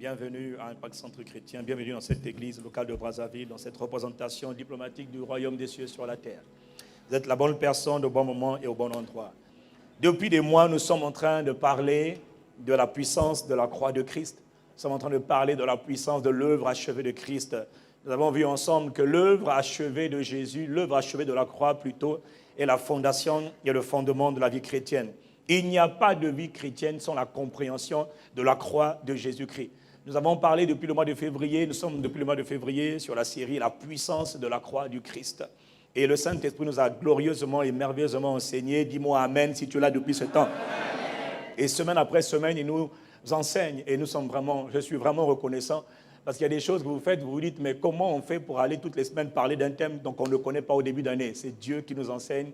Bienvenue à Impact Centre Chrétien, bienvenue dans cette église locale de Brazzaville, dans cette représentation diplomatique du royaume des cieux sur la terre. Vous êtes la bonne personne au bon moment et au bon endroit. Depuis des mois, nous sommes en train de parler de la puissance de la croix de Christ. Nous sommes en train de parler de la puissance de l'œuvre achevée de Christ. Nous avons vu ensemble que l'œuvre achevée de Jésus, l'œuvre achevée de la croix plutôt, est la fondation et le fondement de la vie chrétienne. Il n'y a pas de vie chrétienne sans la compréhension de la croix de Jésus-Christ. Nous avons parlé depuis le mois de février, nous sommes depuis le mois de février sur la série « La puissance de la croix du Christ ». Et le Saint-Esprit nous a glorieusement et merveilleusement enseigné. Dis-moi Amen si tu es là depuis ce temps. Et semaine après semaine, il nous enseigne et je suis vraiment reconnaissant parce qu'il y a des choses que vous faites, vous vous dites, mais comment on fait pour aller toutes les semaines parler d'un thème dont on ne connaît pas au début d'année? C'est Dieu qui nous enseigne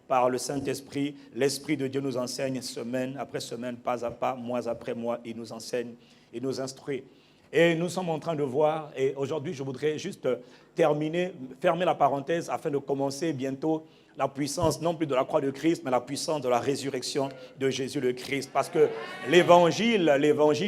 par le Saint-Esprit. L'Esprit de Dieu nous enseigne semaine après semaine, pas à pas, mois après mois, il nous enseigne et nous instruit. Et nous sommes en train de voir, et aujourd'hui je voudrais juste terminer, fermer la parenthèse afin de commencer bientôt la puissance, non plus de la croix de Christ, mais la puissance de la résurrection de Jésus le Christ. Parce que l'évangile,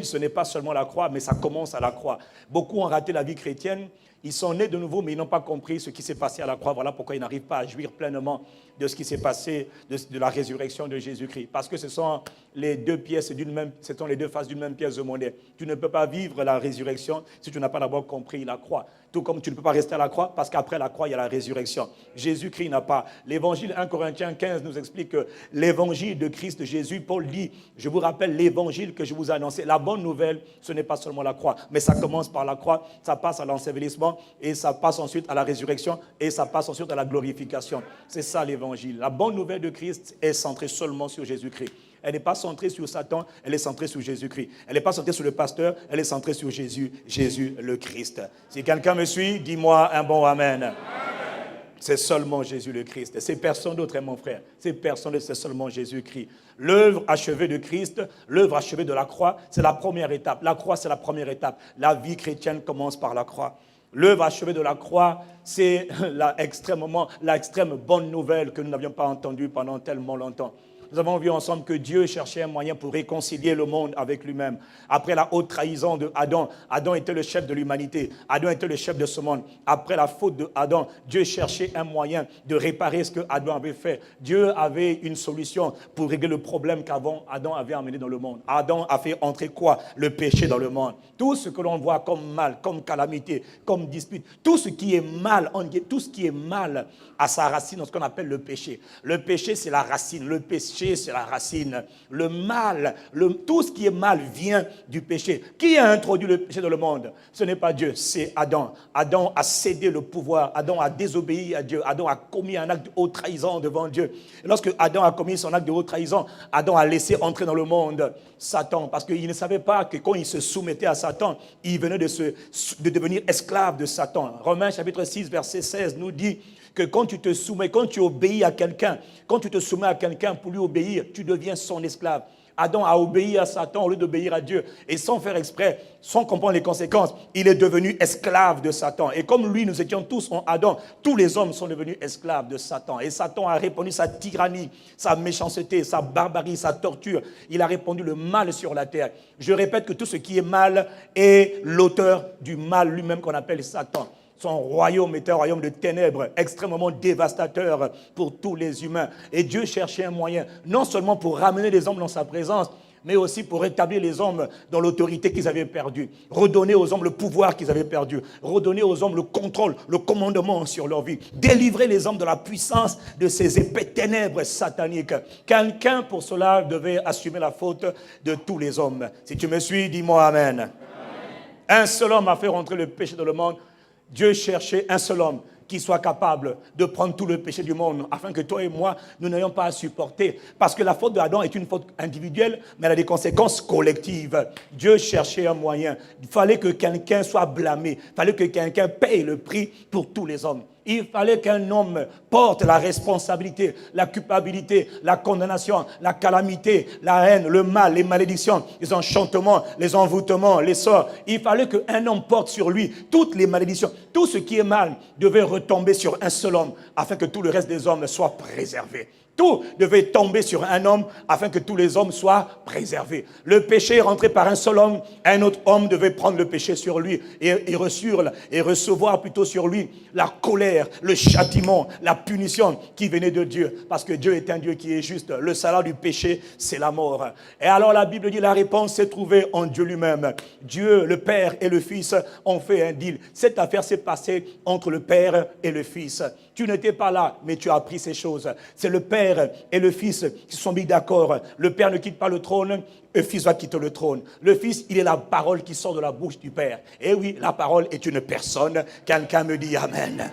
ce n'est pas seulement la croix, mais ça commence à la croix. Beaucoup ont raté la vie chrétienne. Ils sont nés de nouveau, mais ils n'ont pas compris ce qui s'est passé à la croix. Voilà pourquoi ils n'arrivent pas à jouir pleinement de ce qui s'est passé, de la résurrection de Jésus-Christ. Parce que ce sont les deux pièces ce sont les deux faces d'une même pièce de monnaie. Tu ne peux pas vivre la résurrection si tu n'as pas d'abord compris la croix. Tout comme tu ne peux pas rester à la croix, parce qu'après la croix, il y a la résurrection. Jésus-Christ n'a pas. L'évangile 1 Corinthiens 15 nous explique que l'évangile de Christ Jésus, Paul dit, je vous rappelle l'évangile que je vous ai annoncé. La bonne nouvelle, ce n'est pas seulement la croix, mais ça commence par la croix, ça passe à l'ensevelissement, et ça passe ensuite à la résurrection, et ça passe ensuite à la glorification. C'est ça l'évangile. La bonne nouvelle de Christ est centrée seulement sur Jésus-Christ. Elle n'est pas centrée sur Satan, elle est centrée sur Jésus-Christ. Elle n'est pas centrée sur le pasteur, elle est centrée sur Jésus, Jésus le Christ. Si quelqu'un me suit, dis-moi un bon Amen. Amen. C'est seulement Jésus le Christ. C'est personne d'autre, mon frère. C'est personne d'autre, c'est seulement Jésus-Christ. L'œuvre achevée de Christ, l'œuvre achevée de la croix, c'est la première étape. La croix, c'est la première étape. La vie chrétienne commence par la croix. L'œuvre achevée de la croix, c'est l'extrême bonne nouvelle que nous n'avions pas entendue pendant tellement longtemps. Nous avons vu ensemble que Dieu cherchait un moyen pour réconcilier le monde avec lui-même. Après la haute trahison de Adam, Adam était le chef de l'humanité. Adam était le chef de ce monde. Après la faute de Adam, Dieu cherchait un moyen de réparer ce que Adam avait fait. Dieu avait une solution pour régler le problème qu'avant Adam avait amené dans le monde. Adam a fait entrer quoi? Le péché dans le monde. Tout ce que l'on voit comme mal, comme calamité, comme dispute, tout ce qui est mal, à sa racine, dans ce qu'on appelle le péché. Le péché, c'est la racine. Le péché, c'est la racine. Le mal, tout ce qui est mal vient du péché. Qui a introduit le péché dans le monde? Ce n'est pas Dieu, c'est Adam. Adam a cédé le pouvoir. Adam a désobéi à Dieu. Adam a commis un acte de haute trahison devant Dieu. Et lorsque Adam a commis son acte de haute trahison, Adam a laissé entrer dans le monde Satan. Parce qu'il ne savait pas que quand il se soumettait à Satan, il venait de devenir esclave de Satan. Romains chapitre 6, verset 16 nous dit que quand tu te soumets, quand tu obéis à quelqu'un, quand tu te soumets à quelqu'un pour lui obéir, tu deviens son esclave. Adam a obéi à Satan au lieu d'obéir à Dieu. Et sans faire exprès, sans comprendre les conséquences, il est devenu esclave de Satan. Et comme lui, nous étions tous en Adam, tous les hommes sont devenus esclaves de Satan. Et Satan a répandu sa tyrannie, sa méchanceté, sa barbarie, sa torture. Il a répandu le mal sur la terre. Je répète que tout ce qui est mal est l'auteur du mal lui-même qu'on appelle Satan. Son royaume était un royaume de ténèbres, extrêmement dévastateur pour tous les humains. Et Dieu cherchait un moyen, non seulement pour ramener les hommes dans sa présence, mais aussi pour rétablir les hommes dans l'autorité qu'ils avaient perdue. Redonner aux hommes le pouvoir qu'ils avaient perdu. Redonner aux hommes le contrôle, le commandement sur leur vie. Délivrer les hommes de la puissance de ces épais ténèbres sataniques. Quelqu'un pour cela devait assumer la faute de tous les hommes. Si tu me suis, dis-moi Amen. Amen. Un seul homme a fait rentrer le péché dans le monde. Dieu cherchait un seul homme qui soit capable de prendre tout le péché du monde afin que toi et moi, nous n'ayons pas à supporter. Parce que la faute d'Adam est une faute individuelle, mais elle a des conséquences collectives. Dieu cherchait un moyen. Il fallait que quelqu'un soit blâmé. Il fallait que quelqu'un paye le prix pour tous les hommes. Il fallait qu'un homme porte la responsabilité, la culpabilité, la condamnation, la calamité, la haine, le mal, les malédictions, les enchantements, les envoûtements, les sorts. Il fallait qu'un homme porte sur lui toutes les malédictions. Tout ce qui est mal devait retomber sur un seul homme afin que tout le reste des hommes soit préservé. Tout devait tomber sur un homme afin que tous les hommes soient préservés. Le péché est rentré par un seul homme. Un autre homme devait prendre le péché sur lui et recevoir plutôt sur lui la colère, le châtiment, la punition qui venait de Dieu. Parce que Dieu est un Dieu qui est juste. Le salaire du péché, c'est la mort. Et alors la Bible dit la réponse s'est trouvée en Dieu lui-même. Dieu, le Père et le Fils ont fait un deal. Cette affaire s'est passée entre le Père et le Fils. Tu n'étais pas là, mais tu as appris ces choses. C'est le Père et le Fils qui se sont mis d'accord. Le Père ne quitte pas le trône, le Fils va quitter le trône. Le Fils, il est la parole qui sort de la bouche du Père. Et oui, la parole est une personne. Quelqu'un me dit Amen.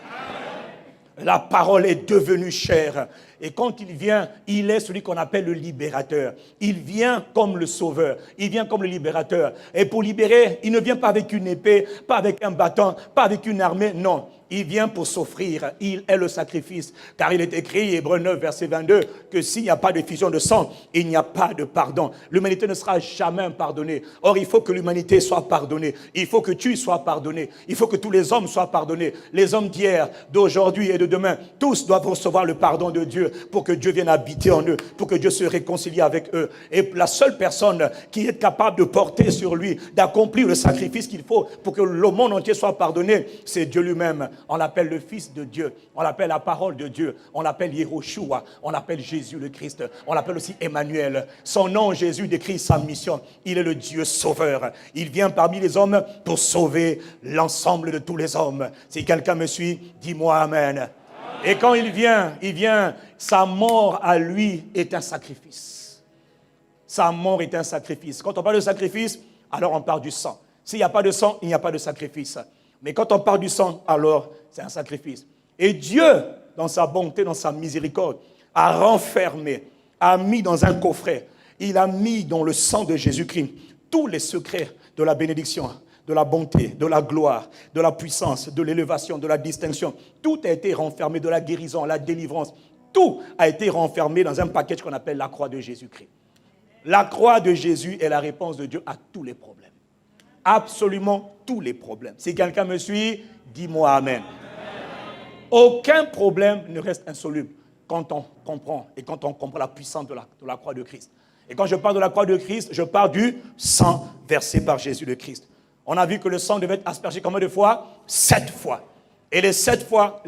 La parole est devenue chair. Et quand il vient, il est celui qu'on appelle le libérateur. Il vient comme le sauveur. Il vient comme le libérateur. Et pour libérer, il ne vient pas avec une épée, pas avec un bâton, pas avec une armée. Non. Il vient pour s'offrir. Il est le sacrifice. Car il est écrit, Hébreux 9, verset 22, que s'il n'y a pas de fusion de sang, il n'y a pas de pardon. L'humanité ne sera jamais pardonnée. Or, il faut que l'humanité soit pardonnée. Il faut que tu sois pardonné. Il faut que tous les hommes soient pardonnés. Les hommes d'hier, d'aujourd'hui et de demain, tous doivent recevoir le pardon de Dieu pour que Dieu vienne habiter en eux, pour que Dieu se réconcilie avec eux. Et la seule personne qui est capable de porter sur lui, d'accomplir le sacrifice qu'il faut pour que le monde entier soit pardonné, c'est Dieu lui-même. On l'appelle le Fils de Dieu, on l'appelle la parole de Dieu, on l'appelle Yehoshua, on l'appelle Jésus le Christ, on l'appelle aussi Emmanuel. Son nom, Jésus, décrit sa mission. Il est le Dieu sauveur. Il vient parmi les hommes pour sauver l'ensemble de tous les hommes. Si quelqu'un me suit, dis-moi Amen. Et quand il vient, sa mort à lui est un sacrifice. Sa mort est un sacrifice. Quand on parle de sacrifice, alors on parle du sang. S'il n'y a pas de sang, il n'y a pas de sacrifice. Mais quand on parle du sang, alors c'est un sacrifice. Et Dieu, dans sa bonté, dans sa miséricorde, a renfermé, a mis dans un coffret, il a mis dans le sang de Jésus-Christ tous les secrets de la bénédiction, de la bonté, de la gloire, de la puissance, de l'élévation, de la distinction. Tout a été renfermé, de la guérison, la délivrance. Tout a été renfermé dans un package qu'on appelle la croix de Jésus-Christ. La croix de Jésus est la réponse de Dieu à tous les problèmes. Absolument tous les problèmes. Si quelqu'un me suit, dis-moi Amen. Aucun problème ne reste insoluble quand on comprend et quand on comprend la puissance de la croix de Christ. Et quand je parle de la croix de Christ, je parle du sang versé par Jésus le Christ. On a vu que le sang devait être aspergé combien de fois? 7 fois. Et les 7 fois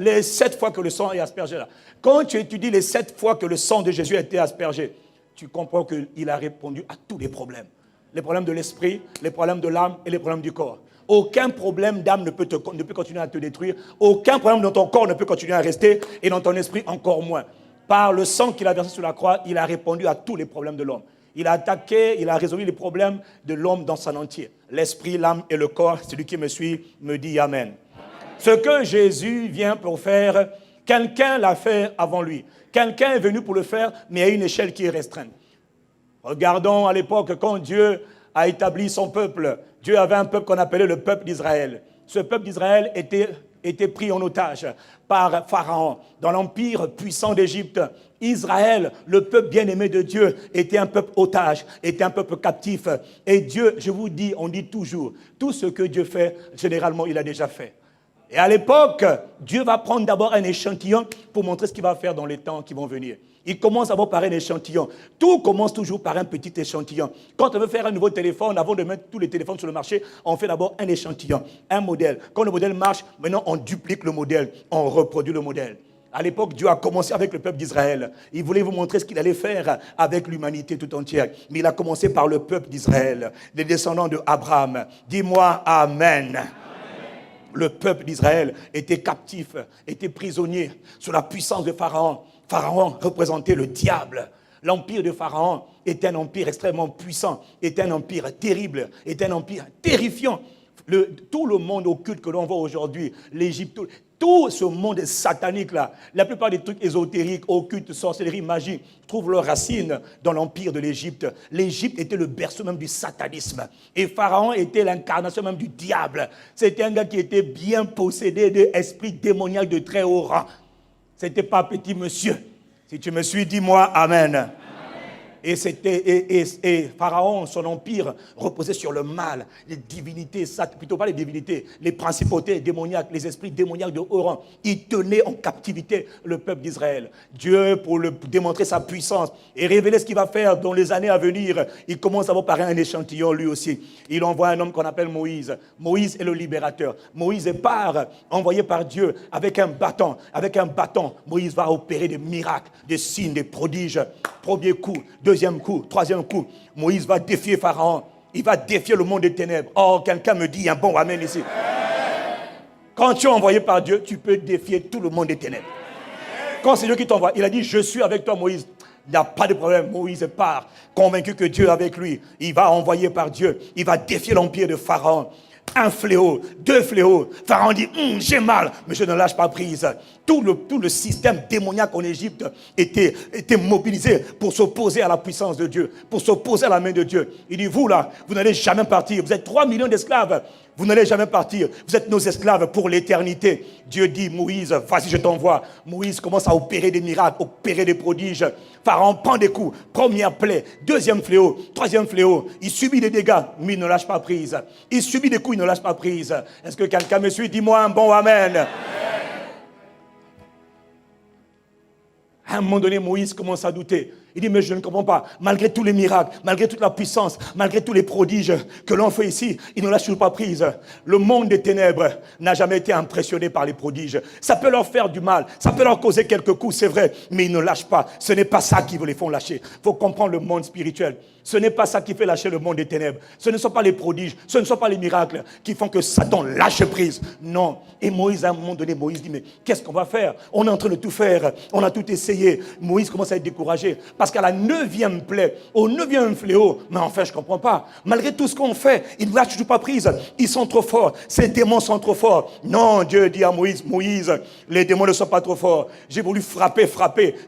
que le sang est aspergé là. Quand tu étudies les 7 fois que le sang de Jésus a été aspergé, tu comprends qu'il a répondu à tous les problèmes. Les problèmes de l'esprit, les problèmes de l'âme et les problèmes du corps. Aucun problème d'âme ne peut continuer à te détruire. Aucun problème dans ton corps ne peut continuer à rester et dans ton esprit encore moins. Par le sang qu'il a versé sur la croix, il a répondu à tous les problèmes de l'homme. Il a attaqué, il a résolu les problèmes de l'homme dans son entier. L'esprit, l'âme et le corps, celui qui me suit me dit Amen. Ce que Jésus vient pour faire, quelqu'un l'a fait avant lui. Quelqu'un est venu pour le faire, mais à une échelle qui est restreinte. Regardons à l'époque quand Dieu a établi son peuple. Dieu avait un peuple qu'on appelait le peuple d'Israël. Ce peuple d'Israël était pris en otage par Pharaon dans l'empire puissant d'Égypte. Israël, le peuple bien-aimé de Dieu, était un peuple otage, était un peuple captif. Et Dieu, je vous dis, on dit toujours, tout ce que Dieu fait, généralement, il a déjà fait. Et à l'époque, Dieu va prendre d'abord un échantillon pour montrer ce qu'il va faire dans les temps qui vont venir. Il commence d'abord par un échantillon. Tout commence toujours par un petit échantillon. Quand on veut faire un nouveau téléphone, avant de mettre tous les téléphones sur le marché, on fait d'abord un échantillon, un modèle. Quand le modèle marche, maintenant on duplique le modèle, on reproduit le modèle. À l'époque, Dieu a commencé avec le peuple d'Israël. Il voulait vous montrer ce qu'il allait faire avec l'humanité tout entière. Mais il a commencé par le peuple d'Israël, les descendants d'Abraham. Dis-moi Amen. Le peuple d'Israël était captif, était prisonnier sous la puissance de Pharaon. Pharaon représentait le diable. L'empire de Pharaon était un empire extrêmement puissant, était un empire terrible, était un empire terrifiant. Tout le monde occulte que l'on voit aujourd'hui, l'Égypte, tout ce monde satanique-là, la plupart des trucs ésotériques, occultes, sorcellerie, magie, trouvent leurs racines dans l'empire de l'Égypte. L'Égypte était le berceau même du satanisme. Et Pharaon était l'incarnation même du diable. C'était un gars qui était bien possédé d'esprits démoniaques de très haut rang. C'était pas petit monsieur. Si tu me suis, dis-moi Amen. Et Pharaon, son empire, reposait sur le mal, les divinités, plutôt pas les divinités, les principautés démoniaques, les esprits démoniaques de haut rang. Il tenait en captivité le peuple d'Israël. Dieu, pour démontrer sa puissance et révéler ce qu'il va faire dans les années à venir, il commence à par un échantillon lui aussi. Il envoie un homme qu'on appelle Moïse. Moïse est le libérateur. Moïse part, envoyé par Dieu, avec un bâton. Avec un bâton, Moïse va opérer des miracles, des signes, des prodiges. Premier coup, deuxième coup, troisième coup. Moïse va défier Pharaon. Il va défier le monde des ténèbres. Oh, quelqu'un me dit un bon amen ici. Quand tu es envoyé par Dieu, tu peux défier tout le monde des ténèbres. Quand c'est Dieu qui t'envoie, il a dit, je suis avec toi Moïse. Il n'y a pas de problème. Moïse part, convaincu que Dieu est avec lui. Il va envoyer par Dieu. Il va défier l'empire de Pharaon. Un fléau, deux fléaux. Pharaon dit, j'ai mal, mais je ne lâche pas prise. Tout le système démoniaque en Égypte était mobilisé pour s'opposer à la puissance de Dieu, pour s'opposer à la main de Dieu. Il dit, vous là, vous n'allez jamais partir. Vous êtes 3 millions d'esclaves. Vous n'allez jamais partir. Vous êtes nos esclaves pour l'éternité. Dieu dit, Moïse, vas-y, je t'envoie. Moïse commence à opérer des miracles, opérer des prodiges. Pharaon prend des coups. Première plaie, deuxième fléau, troisième fléau. Il subit des dégâts, mais il ne lâche pas prise. Il subit des coups, il ne lâche pas prise. Est-ce que quelqu'un me suit? Dis-moi un bon amen. À un moment donné, Moïse commence à douter. Il dit, mais je ne comprends pas. Malgré tous les miracles, malgré toute la puissance, malgré tous les prodiges que l'on fait ici, il ne lâche toujours pas prise. Le monde des ténèbres n'a jamais été impressionné par les prodiges. Ça peut leur faire du mal, ça peut leur causer quelques coups, c'est vrai, mais ils ne lâchent pas. Ce n'est pas ça qui les font lâcher. Il faut comprendre le monde spirituel. Ce n'est pas ça qui fait lâcher le monde des ténèbres. Ce ne sont pas les prodiges, ce ne sont pas les miracles qui font que Satan lâche prise. Non. Et Moïse, à un moment donné, Moïse dit, mais qu'est-ce qu'on va faire? On est en train de tout faire. On a tout essayé. Moïse commence à être découragé. Parce qu'à la 9e plaie, au 9e fléau, mais enfin, je ne comprends pas. Malgré tout ce qu'on fait, ils ne lâchent toujours pas prise. Ils sont trop forts. Ces démons sont trop forts. Non, Dieu dit à Moïse, Moïse, les démons ne sont pas trop forts. J'ai voulu frapper.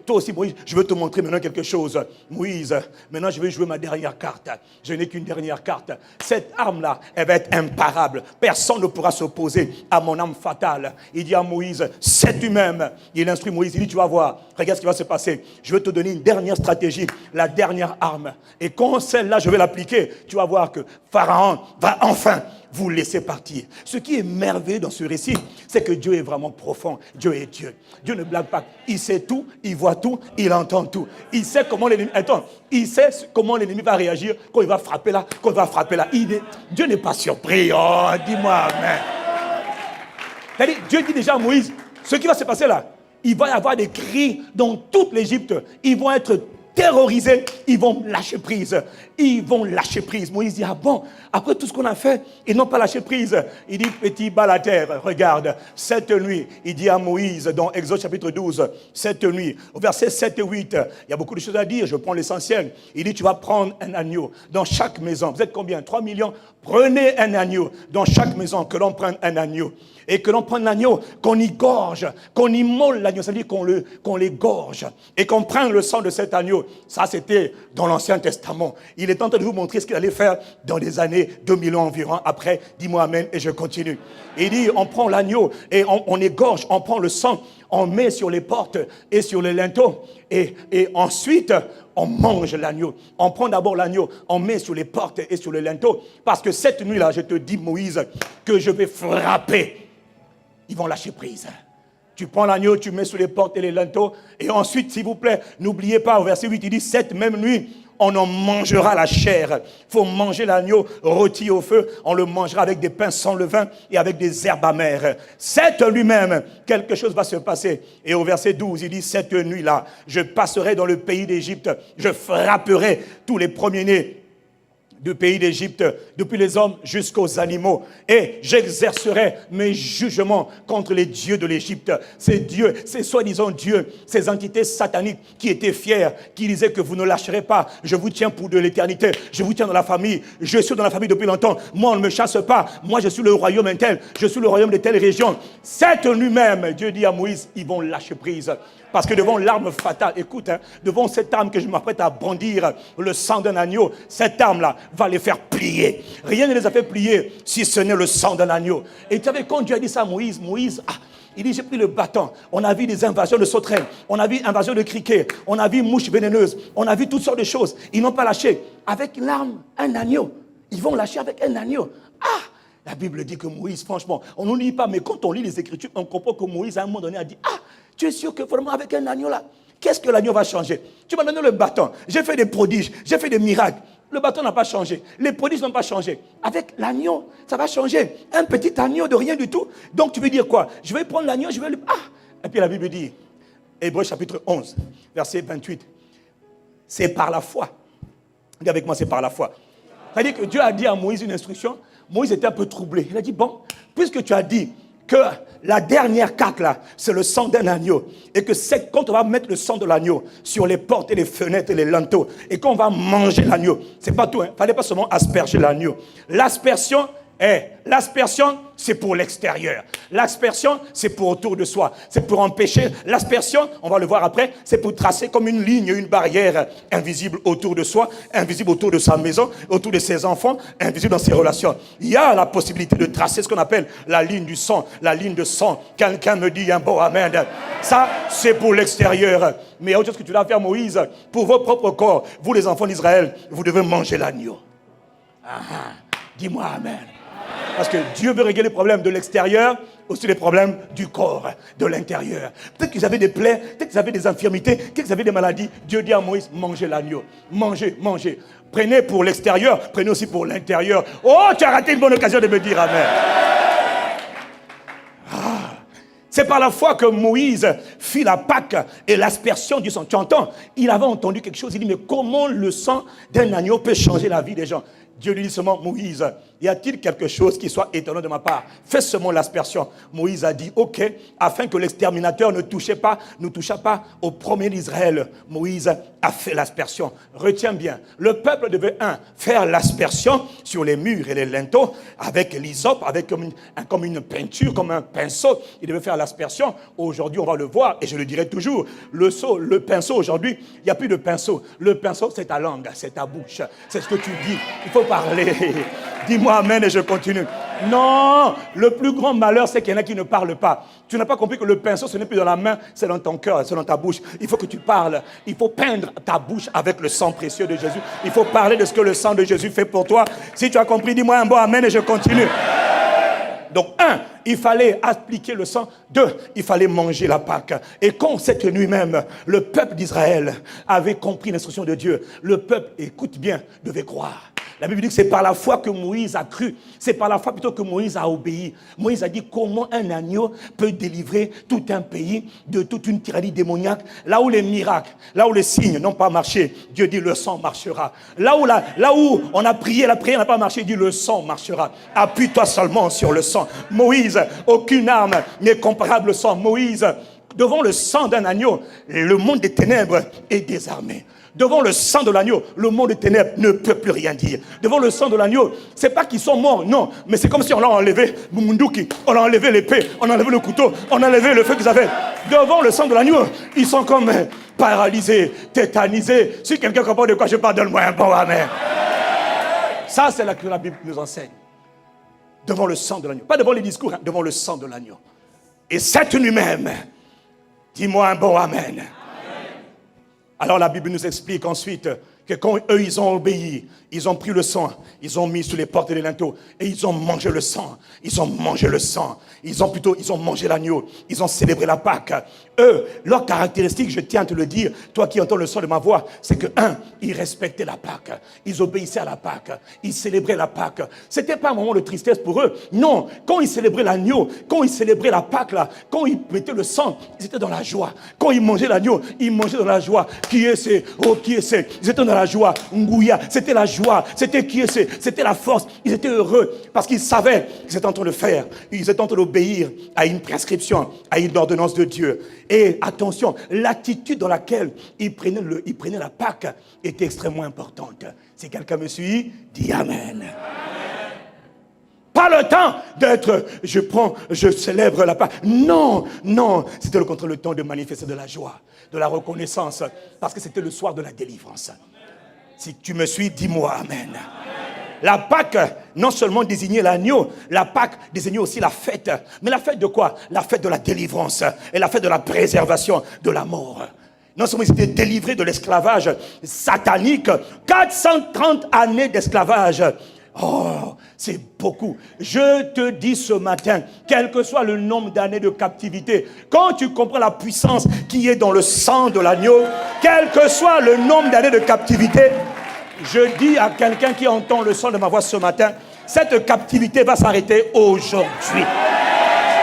Toi aussi, Moïse, je veux te montrer maintenant quelque chose. Moïse, maintenant, je vais jouer ma dernière carte. Je n'ai qu'une dernière carte. Cette arme-là, elle va être imparable. Personne ne pourra s'opposer à mon arme fatale. Il dit à Moïse, c'est lui-même. Il instruit Moïse, il dit, tu vas voir, regarde ce qui va se passer. Je vais te donner une dernière stratégie, la dernière arme. Et quand celle-là, je vais l'appliquer, tu vas voir que Pharaon va enfin vous laisser partir. Ce qui est merveilleux dans ce récit, c'est que Dieu est vraiment profond. Dieu est Dieu. Dieu ne blague pas. Il sait tout, il voit tout, il entend tout. Il sait comment l'ennemi... il sait comment l'ennemi va réagir quand il va frapper là, quand il va frapper là. Dieu n'est pas surpris. Oh, dis-moi amen. C'est-à-dire, Dieu dit déjà à Moïse, ce qui va se passer là, il va y avoir des cris dans toute l'Égypte. Ils vont être terrorisés, ils vont lâcher prise. Ils vont lâcher prise. Moïse dit, ah bon, après tout ce qu'on a fait, ils n'ont pas lâché prise. Il dit, petit bas la terre, regarde, cette nuit, il dit à Moïse, dans Exode chapitre 12, cette nuit, au verset 7 et 8, il y a beaucoup de choses à dire, je prends l'essentiel. Il dit, tu vas prendre un agneau dans chaque maison. Vous êtes combien? 3 millions. Prenez un agneau dans chaque maison, que l'on prenne un agneau. Et que l'on prenne l'agneau, qu'on y gorge, qu'on immole l'agneau, c'est-à-dire qu'on l'égorge. Et qu'on prenne le sang de cet agneau. Ça, c'était dans l'Ancien Testament. Il est en train de vous montrer ce qu'il allait faire dans les années 2000 ans environ. Après, dis-moi amen et je continue. Il dit, on prend l'agneau et on égorge, on prend le sang, on met sur les portes et sur les linteaux. Et ensuite, on mange l'agneau. On prend d'abord l'agneau, on met sur les portes et sur les linteaux. Parce que cette nuit-là, je te dis, Moïse, que je vais frapper. Ils vont lâcher prise. Tu prends l'agneau, tu mets sur les portes et les linteaux. Et ensuite, s'il vous plaît, n'oubliez pas, au verset 8, il dit, cette même nuit, on en mangera la chair. Il faut manger l'agneau rôti au feu. On le mangera avec des pains sans levain et avec des herbes amères. Cette lui-même, quelque chose va se passer. Et au verset 12, il dit, cette nuit-là, je passerai dans le pays d'Égypte. Je frapperai tous les premiers-nés du pays d'Égypte, depuis les hommes jusqu'aux animaux. Et j'exercerai mes jugements contre les dieux de l'Égypte. Ces dieux, ces soi-disant dieux, ces entités sataniques qui étaient fiers, qui disaient que vous ne lâcherez pas. Je vous tiens pour de l'éternité. Je vous tiens dans la famille. Je suis dans la famille depuis longtemps. Moi, on ne me chasse pas. Moi, je suis le royaume intel. Je suis le royaume de telle région. Cette nuit même, Dieu dit à Moïse, ils vont lâcher prise. Parce que devant l'arme fatale, écoute, devant cette arme que je m'apprête à brandir, le sang d'un agneau, cette arme-là va les faire plier. Rien ne les a fait plier si ce n'est le sang d'un agneau. Et tu savais, quand Dieu a dit ça à Moïse, Il dit, j'ai pris le bâton. On a vu des invasions de sauterelles. On a vu invasions de criquets. On a vu mouches vénéneuses. On a vu toutes sortes de choses. Ils n'ont pas lâché. Avec l'arme, un agneau. Ils vont lâcher avec un agneau. Ah! La Bible dit que Moïse, franchement, on ne lit pas, mais quand on lit les Écritures, on comprend que Moïse, à un moment donné, a dit, ah, tu es sûr que vraiment avec un agneau là, qu'est-ce que l'agneau va changer? Tu m'as donné le bâton. J'ai fait des prodiges. J'ai fait des miracles. Le bâton n'a pas changé. Les prodiges n'ont pas changé. Avec l'agneau, ça va changer. Un petit agneau de rien du tout. Donc tu veux dire quoi? Je vais prendre l'agneau, je vais lui... Ah! Et puis la Bible dit, Hébreux chapitre 11, verset 28, c'est par la foi. Dis avec moi, c'est par la foi. C'est-à-dire que Dieu a dit à Moïse une instruction. Moïse était un peu troublé. Il a dit, bon, puisque tu as dit que la dernière carte là, c'est le sang d'un agneau. Et que quand on va mettre le sang de l'agneau sur les portes et les fenêtres et les linteaux, et qu'on va manger l'agneau, c'est pas tout. Il ne fallait pas seulement asperger l'agneau. L'aspersion, c'est pour l'extérieur. L'aspersion, c'est pour autour de soi. C'est pour empêcher. L'aspersion, on va le voir après, c'est pour tracer comme une ligne, une barrière invisible autour de soi, invisible autour de sa maison, autour de ses enfants, invisible dans ses relations. Il y a la possibilité de tracer ce qu'on appelle la ligne du sang, la ligne de sang. Quelqu'un me dit un bon amen. Ça, c'est pour l'extérieur. Mais il y a autre chose que tu dois faire, Moïse, pour vos propres corps. Vous, les enfants d'Israël, vous devez manger l'agneau. Dis-moi amen. Parce que Dieu veut régler les problèmes de l'extérieur, aussi les problèmes du corps, de l'intérieur. Peut-être qu'ils avaient des plaies, peut-être qu'ils avaient des infirmités, peut-être qu'ils avaient des maladies. Dieu dit à Moïse, mangez l'agneau. Mangez, mangez. Prenez pour l'extérieur, prenez aussi pour l'intérieur. Oh, tu as raté une bonne occasion de me dire amen. C'est par la foi que Moïse fit la Pâque et l'aspersion du sang. Tu entends? Il avait entendu quelque chose. Il dit, mais comment le sang d'un agneau peut changer la vie des gens? Dieu lui dit seulement, Moïse, y a-t-il quelque chose qui soit étonnant de ma part? Fais seulement l'aspersion. Moïse a dit, ok, afin que l'exterminateur ne touchât pas au premier d'Israël. Moïse a fait l'aspersion. Retiens bien, le peuple devait, faire l'aspersion sur les murs et les linteaux avec l'hysope, avec comme une peinture, comme un pinceau. Il devait faire l'aspersion. Aujourd'hui, on va le voir, et je le dirai toujours, le pinceau aujourd'hui, il n'y a plus de pinceau. Le pinceau, c'est ta langue, c'est ta bouche, c'est ce que tu dis. Il faut parler. Dis-moi amen et je continue. Non, le plus grand malheur, c'est qu'il y en a qui ne parlent pas. Tu n'as pas compris que le pinceau, ce n'est plus dans la main, c'est dans ton cœur, c'est dans ta bouche. Il faut que tu parles. Il faut peindre ta bouche avec le sang précieux de Jésus. Il faut parler de ce que le sang de Jésus fait pour toi. Si tu as compris, dis-moi un bon amen et je continue. Donc, il fallait appliquer le sang. 2, il fallait manger la Pâque. Et quand cette nuit même, le peuple d'Israël avait compris l'instruction de Dieu, le peuple, écoute bien, devait croire. La Bible dit que c'est par la foi que Moïse a cru. C'est par la foi plutôt que Moïse a obéi. Moïse a dit comment un agneau peut délivrer tout un pays de toute une tyrannie démoniaque. Là où les miracles, là où les signes n'ont pas marché, Dieu dit le sang marchera. Là où on a prié, la prière n'a pas marché, il dit le sang marchera. Appuie-toi seulement sur le sang. Moïse, aucune arme n'est comparable au sang. Moïse, devant le sang d'un agneau, le monde des ténèbres est désarmé. Devant le sang de l'agneau, le monde des ténèbres ne peut plus rien dire. Devant le sang de l'agneau, c'est pas qu'ils sont morts, non. Mais c'est comme si on l'a enlevé, Moumoundouki, on a enlevé l'épée, on a enlevé le couteau, on a enlevé le feu qu'ils avaient. Devant le sang de l'agneau, ils sont comme paralysés, tétanisés. Si quelqu'un comprend de quoi je parle, donne-moi un bon amen. Ça, c'est là que la Bible nous enseigne. Devant le sang de l'agneau. Pas devant les discours, devant le sang de l'agneau. Et cette nuit même, dis-moi un bon amen. Alors la Bible nous explique ensuite que quand eux, ils ont obéi, ils ont pris le sang, ils ont mis sur les portes et les linteaux, et ils ont mangé le sang, ils ont mangé le sang, ils ont mangé l'agneau, ils ont célébré la Pâque. Eux, leur caractéristique, je tiens à te le dire, toi qui entends le son de ma voix, c'est que, ils respectaient la Pâque, ils obéissaient à la Pâque, ils célébraient la Pâque. C'était pas un moment de tristesse pour eux, non, quand ils célébraient l'agneau, quand ils célébraient la Pâque, là, quand ils mettaient le sang, ils étaient dans la joie. Quand ils mangeaient l'agneau, ils mangeaient dans la joie. Qui est ce? Oh, qui est ce? Ils étaient dans la joie. Ngouya, c'était la joie, c'était qui est ce? C'était la force. Ils étaient heureux parce qu'ils savaient qu'ils étaient en train de faire. Ils étaient en train d'obéir à une prescription, à une ordonnance de Dieu. Et attention, l'attitude dans laquelle ils prenaient la Pâque était extrêmement importante. Si quelqu'un me suit, dis Amen. Pas le temps d'être, je célèbre la Pâque. Non, non, c'était le contraire, le temps de manifester de la joie, de la reconnaissance, parce que c'était le soir de la délivrance. Si tu me suis, dis-moi Amen. La Pâque, non seulement désignait l'agneau, la Pâque désignait aussi la fête. Mais la fête de quoi? La fête de la délivrance et la fête de la préservation de la mort. Non seulement ils étaient délivrés de l'esclavage satanique, 430 années d'esclavage. Oh, c'est beaucoup. Je te dis ce matin, quel que soit le nombre d'années de captivité, quand tu comprends la puissance qui est dans le sang de l'agneau, quel que soit le nombre d'années de captivité, je dis à quelqu'un qui entend le son de ma voix ce matin, cette captivité va s'arrêter aujourd'hui.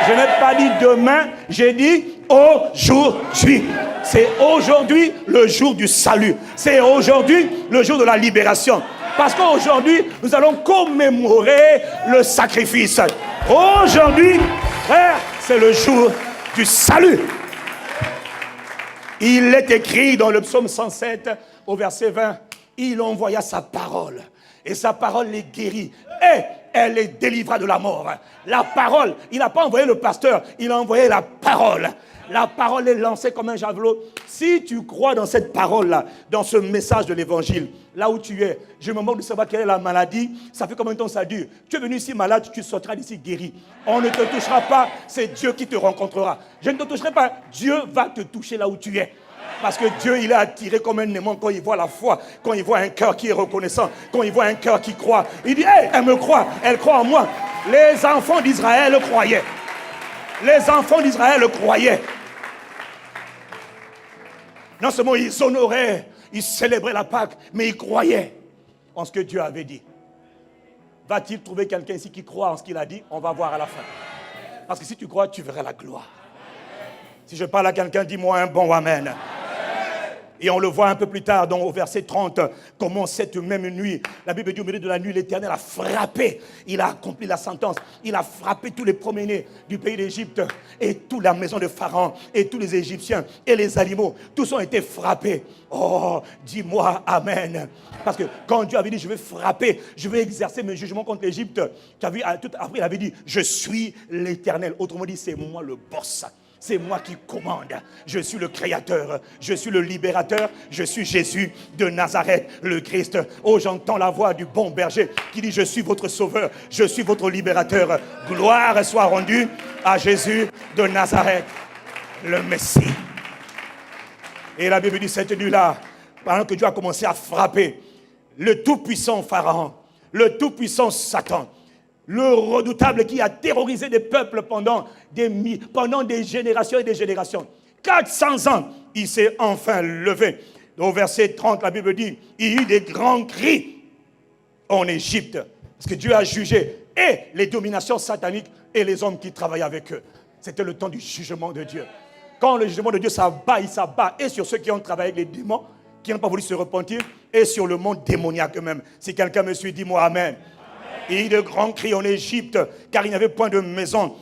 Je n'ai pas dit demain, j'ai dit aujourd'hui. C'est aujourd'hui le jour du salut. C'est aujourd'hui le jour de la libération. Parce qu'aujourd'hui, nous allons commémorer le sacrifice. Aujourd'hui, frère, c'est le jour du salut. Il est écrit dans le psaume 107, au verset 20, il envoya sa parole. Et sa parole les guérit. Et elle les délivra de la mort. La parole, il n'a pas envoyé le pasteur, il a envoyé la parole. La parole est lancée comme un javelot. Si tu crois dans cette parole-là, dans ce message de l'évangile, là où tu es, je me moque de savoir quelle est la maladie, ça fait combien de temps ça dure. Tu es venu ici malade, tu sortiras d'ici guéri. On ne te touchera pas, c'est Dieu qui te rencontrera. Je ne te toucherai pas, Dieu va te toucher là où tu es. Parce que Dieu, il est attiré comme un aimant quand il voit la foi, quand il voit un cœur qui est reconnaissant, quand il voit un cœur qui croit. Il dit, hey, elle me croit, elle croit en moi. Les enfants d'Israël croyaient. Les enfants d'Israël croyaient. Non seulement ils honoraient, ils célébraient la Pâque, mais ils croyaient en ce que Dieu avait dit. Va-t-il trouver quelqu'un ici qui croit en ce qu'il a dit? On va voir à la fin. Parce que si tu crois, tu verras la gloire. Si je parle à quelqu'un, dis-moi un bon amen. Et on le voit un peu plus tard, au verset 30, comment cette même nuit, la Bible dit au milieu de la nuit, l'Éternel a frappé. Il a accompli la sentence. Il a frappé tous les premiers-nés du pays d'Égypte et toute la maison de Pharaon et tous les Égyptiens et les animaux. Tous ont été frappés. Oh, dis-moi amen. Parce que quand Dieu avait dit, je vais frapper, je vais exercer mes jugements contre l'Égypte, tu as vu, tout après il avait dit, je suis l'Éternel. Autrement dit, c'est moi le boss. C'est moi qui commande. Je suis le créateur. Je suis le libérateur. Je suis Jésus de Nazareth, le Christ. Oh, j'entends la voix du bon berger qui dit, je suis votre sauveur. Je suis votre libérateur. Gloire soit rendue à Jésus de Nazareth, le Messie. Et la Bible dit cette nuit-là, pendant que Dieu a commencé à frapper le tout-puissant Pharaon, le tout-puissant Satan, le redoutable qui a terrorisé des peuples pendant des générations et des générations. 400 ans, il s'est enfin levé. Au verset 30, la Bible dit, il y eut des grands cris en Égypte. Parce que Dieu a jugé et les dominations sataniques et les hommes qui travaillent avec eux. C'était le temps du jugement de Dieu. Quand le jugement de Dieu s'abat, il s'abat et sur ceux qui ont travaillé avec les démons, qui n'ont pas voulu se repentir, et sur le monde démoniaque eux-mêmes. Si quelqu'un me suit, dis-moi amen. Il y a eu de grands cris en Égypte, car il n'y avait point de maison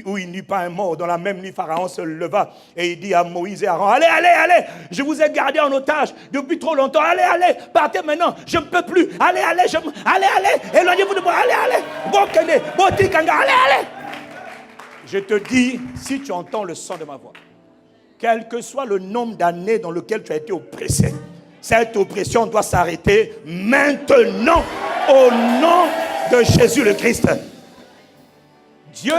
où il n'y eut pas un mort. Dans la même nuit, Pharaon se leva et il dit à Moïse et Aaron, allez, allez, allez, je vous ai gardé en otage depuis trop longtemps. Allez, allez, partez maintenant, je ne peux plus. Allez, allez, allez, éloignez-vous de moi, allez, allez. Allez, allez. Je te dis, si tu entends le son de ma voix, quel que soit le nombre d'années dans lequel tu as été oppressé, cette oppression doit s'arrêter maintenant au nom de Jésus le Christ. Dieu,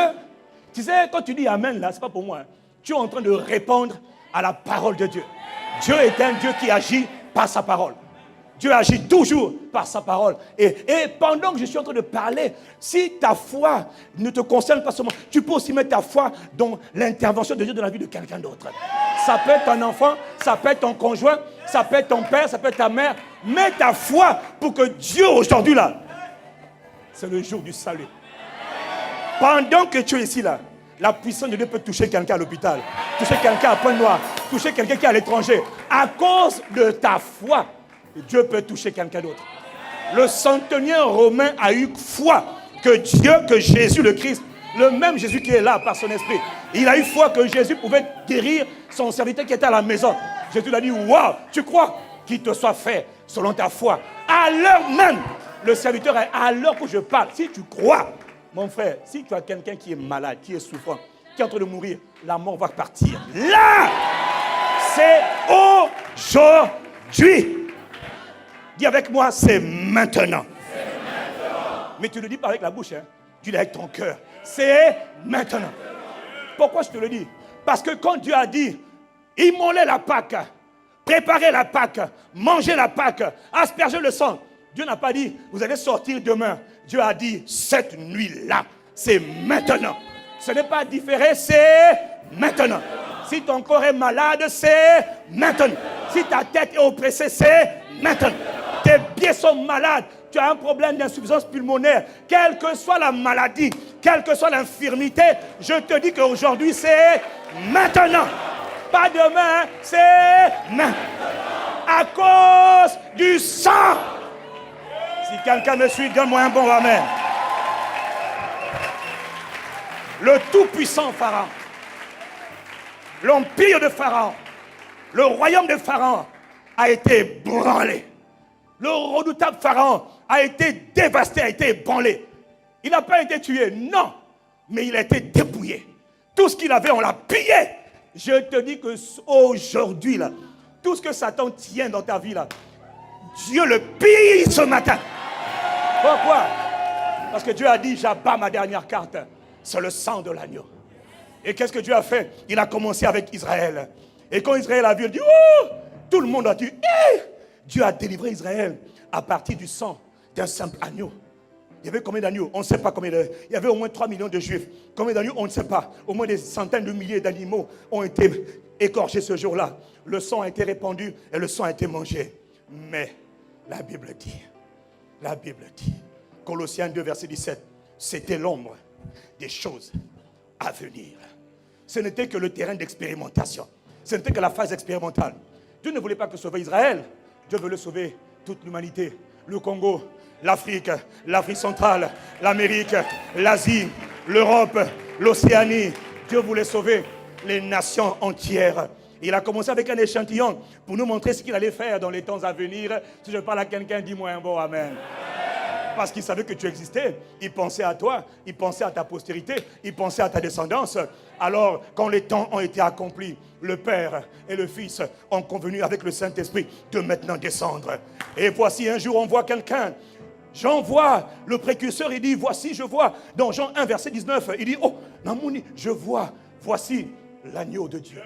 tu sais, quand tu dis amen là, c'est pas pour moi. Tu es en train de répondre à la parole de Dieu. Dieu est un Dieu qui agit par sa parole. Dieu agit toujours par sa parole. Et pendant que je suis en train de parler, si ta foi ne te concerne pas seulement, tu peux aussi mettre ta foi dans l'intervention de Dieu dans la vie de quelqu'un d'autre. Ça peut être un enfant, ça peut être ton conjoint, ça peut être ton père, ça peut être ta mère. Mets ta foi pour que Dieu aujourd'hui là, c'est le jour du salut. Pendant que tu es ici là, la puissance de Dieu peut toucher quelqu'un à l'hôpital, toucher quelqu'un à Pointe-Noire, toucher quelqu'un qui est à l'étranger. À cause de ta foi, Dieu peut toucher quelqu'un d'autre. Le centenier romain a eu foi que Dieu, que Jésus le Christ, le même Jésus qui est là par son esprit, il a eu foi que Jésus pouvait guérir son serviteur qui était à la maison. Jésus lui a dit, waouh, tu crois qu'il te soit fait selon ta foi. À l'heure même, le serviteur est à l'heure que je parle. Si tu crois, mon frère, si tu as quelqu'un qui est malade, qui est souffrant, qui est en train de mourir, la mort va partir. Là, c'est aujourd'hui. Dis avec moi, c'est maintenant. Mais tu ne le dis pas avec la bouche, hein. Tu le dis avec ton cœur. C'est maintenant. Pourquoi je te le dis? Parce que quand Dieu a dit, immoler la Pâque, préparer la Pâque, manger la Pâque, asperger le sang, Dieu n'a pas dit, vous allez sortir demain. Dieu a dit, cette nuit-là, c'est maintenant. Ce n'est pas différé, c'est maintenant. Si ton corps est malade, c'est maintenant. Si ta tête est oppressée, c'est maintenant. Tes pieds sont malades. Tu as un problème d'insuffisance pulmonaire. Quelle que soit la maladie, quelle que soit l'infirmité, je te dis qu'aujourd'hui, c'est maintenant. Pas demain, c'est maintenant. À cause du sang. Si quelqu'un me suit, donne-moi un bon amen. Le tout-puissant Pharaon, l'empire de Pharaon, le royaume de Pharaon a été branlé. Le redoutable Pharaon a été dévasté, a été ébranlé. Il n'a pas été tué, non, mais il a été dépouillé. Tout ce qu'il avait, on l'a pillé. Je te dis qu'aujourd'hui, là, tout ce que Satan tient dans ta vie, là, Dieu le pille ce matin. Pourquoi? Parce que Dieu a dit, j'abats ma dernière carte. C'est le sang de l'agneau. Et qu'est-ce que Dieu a fait? Il a commencé avec Israël. Et quand Israël a vu, il dit, oh! Tout le monde a dit, eh! Dieu a délivré Israël à partir du sang d'un simple agneau. Il y avait combien d'agneaux? On ne sait pas combien. Il y avait au moins 3 millions de juifs. Combien d'agneaux? On ne sait pas. Au moins des centaines de milliers d'animaux ont été égorgés ce jour-là. Le sang a été répandu et le sang a été mangé. Mais la Bible dit, Colossiens 2, verset 17, c'était l'ombre des choses à venir. Ce n'était que le terrain d'expérimentation. Ce n'était que la phase expérimentale. Dieu ne voulait pas que sauver Israël. Dieu veut sauver toute l'humanité. Le Congo, l'Afrique centrale, l'Amérique, l'Asie, l'Europe, l'Océanie. Dieu voulait sauver les nations entières. Il a commencé avec un échantillon pour nous montrer ce qu'il allait faire dans les temps à venir. Si je parle à quelqu'un, dis-moi un bon amen. Parce qu'il savait que tu existais. Il pensait à toi, il pensait à ta postérité, il pensait à ta descendance. Alors, quand les temps ont été accomplis, le Père et le Fils ont convenu avec le Saint-Esprit de maintenant descendre. Et voici, un jour, on voit quelqu'un. Jean voit le précurseur, il dit, voici, je vois. Dans Jean 1, verset 19, il dit, oh, Namouni, je vois, voici l'agneau de Dieu.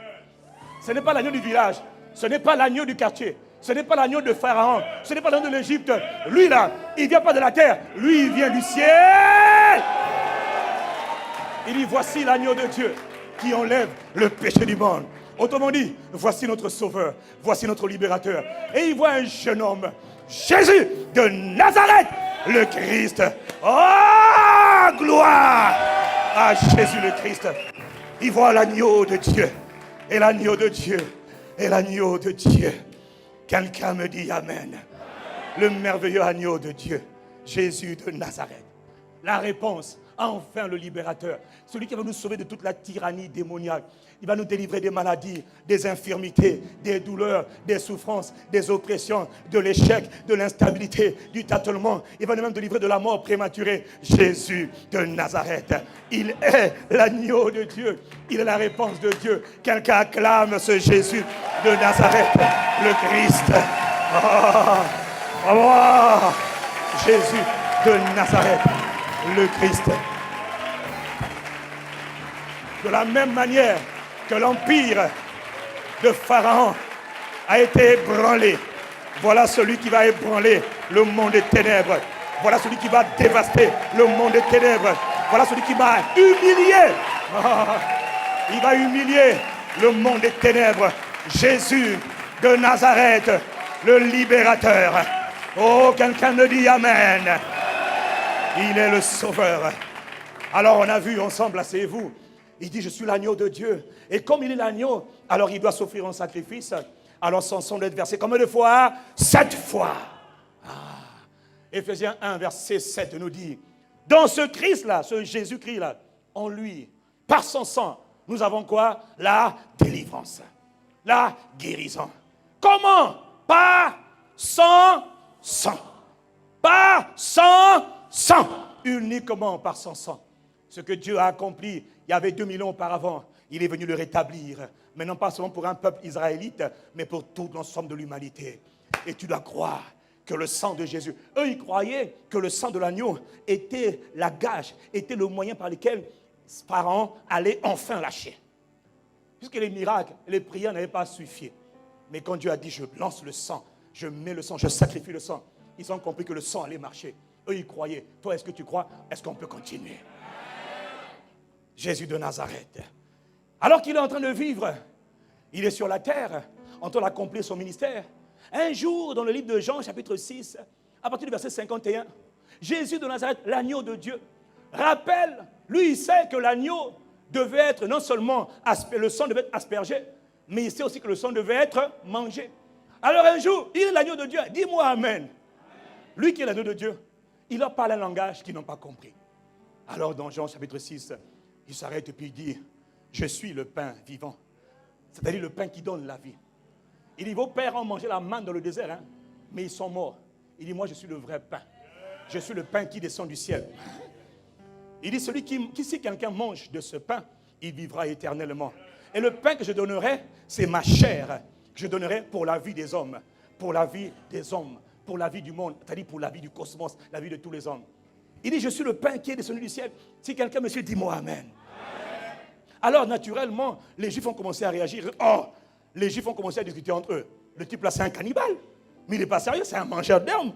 Ce n'est pas l'agneau du village, ce n'est pas l'agneau du quartier. Ce n'est pas l'agneau de Pharaon. Ce n'est pas l'agneau de l'Égypte. Lui là, il ne vient pas de la terre. Lui, il vient du ciel. Il dit, voici l'agneau de Dieu qui enlève le péché du monde. Autrement dit, voici notre sauveur. Voici notre libérateur. Et il voit un jeune homme, Jésus de Nazareth, le Christ. Oh, gloire à Jésus le Christ. Il voit l'agneau de Dieu. Et l'agneau de Dieu. Et l'agneau de Dieu. Quelqu'un me dit Amen. Le merveilleux agneau de Dieu, Jésus de Nazareth. La réponse, enfin le libérateur. Celui qui va nous sauver de toute la tyrannie démoniaque. Il va nous délivrer des maladies, des infirmités, des douleurs, des souffrances, des oppressions, de l'échec, de l'instabilité, du tâtonnement. Il va nous même délivrer de la mort prématurée. Jésus de Nazareth. Il est l'agneau de Dieu. Il est la réponse de Dieu. Quelqu'un acclame ce Jésus de Nazareth, le Christ. Jésus de Nazareth, le Christ. De la même manière que l'empire de Pharaon a été ébranlé, voilà celui qui va ébranler le monde des ténèbres. Voilà celui qui va dévaster le monde des ténèbres. Voilà celui qui va humilier. Il va humilier le monde des ténèbres. Jésus de Nazareth, le libérateur. Oh, quelqu'un me dit Amen. Il est le sauveur. Alors on a vu ensemble, asseyez-vous. Il dit, je suis l'agneau de Dieu. Et comme il est l'agneau, alors il doit s'offrir en sacrifice. Alors Samson doit être versé combien de fois? 7 fois. Éphésiens 1, verset 7 nous dit, dans ce Christ-là, ce Jésus-Christ-là, en lui, par son sang, nous avons quoi? La délivrance. La guérison. Comment? Par son sang. Par son sang. Uniquement par son sang. Ce que Dieu a accompli il y avait 2000 ans auparavant, il est venu le rétablir. Maintenant, pas seulement pour un peuple israélite, mais pour tout l'ensemble de l'humanité. Et tu dois croire que le sang de Jésus. Eux, ils croyaient que le sang de l'agneau était la gage, était le moyen par lequel Pharaon allait enfin lâcher. Puisque les miracles, les prières n'avaient pas suffi. Mais quand Dieu a dit, je lance le sang, je mets le sang, je sacrifie le sang, ils ont compris que le sang allait marcher. Eux, ils croyaient. Toi, est-ce que tu crois? Est-ce qu'on peut continuer? Jésus de Nazareth. Alors qu'il est en train de vivre, il est sur la terre, en train d'accomplir son ministère. Un jour, dans le livre de Jean, chapitre 6, à partir du verset 51, Jésus de Nazareth, l'agneau de Dieu, rappelle, lui, il sait que l'agneau devait être non seulement, le sang devait être aspergé, mais il sait aussi que le sang devait être mangé. Alors un jour, il est l'agneau de Dieu. Dis-moi Amen. Lui qui est l'agneau de Dieu, il leur parle un langage qu'ils n'ont pas compris. Alors dans Jean chapitre 6, il s'arrête et puis il dit, je suis le pain vivant. C'est-à-dire le pain qui donne la vie. Il dit, vos pères ont mangé la manne dans le désert, hein, mais ils sont morts. Il dit, moi je suis le vrai pain. Je suis le pain qui descend du ciel. Il dit, celui qui si quelqu'un mange de ce pain, il vivra éternellement. Et le pain que je donnerai, c'est ma chair. Que je donnerai pour la vie des hommes. Pour la vie des hommes. Pour la vie du monde. C'est-à-dire pour la vie du cosmos. La vie de tous les hommes. Il dit, je suis le pain qui est descendu du ciel. Si quelqu'un me suit, dis-moi Amen. Alors, naturellement, les Juifs ont commencé à réagir. Oh, les Juifs ont commencé à discuter entre eux. Le type là, c'est un cannibale. Mais il n'est pas sérieux, c'est un mangeur d'hommes.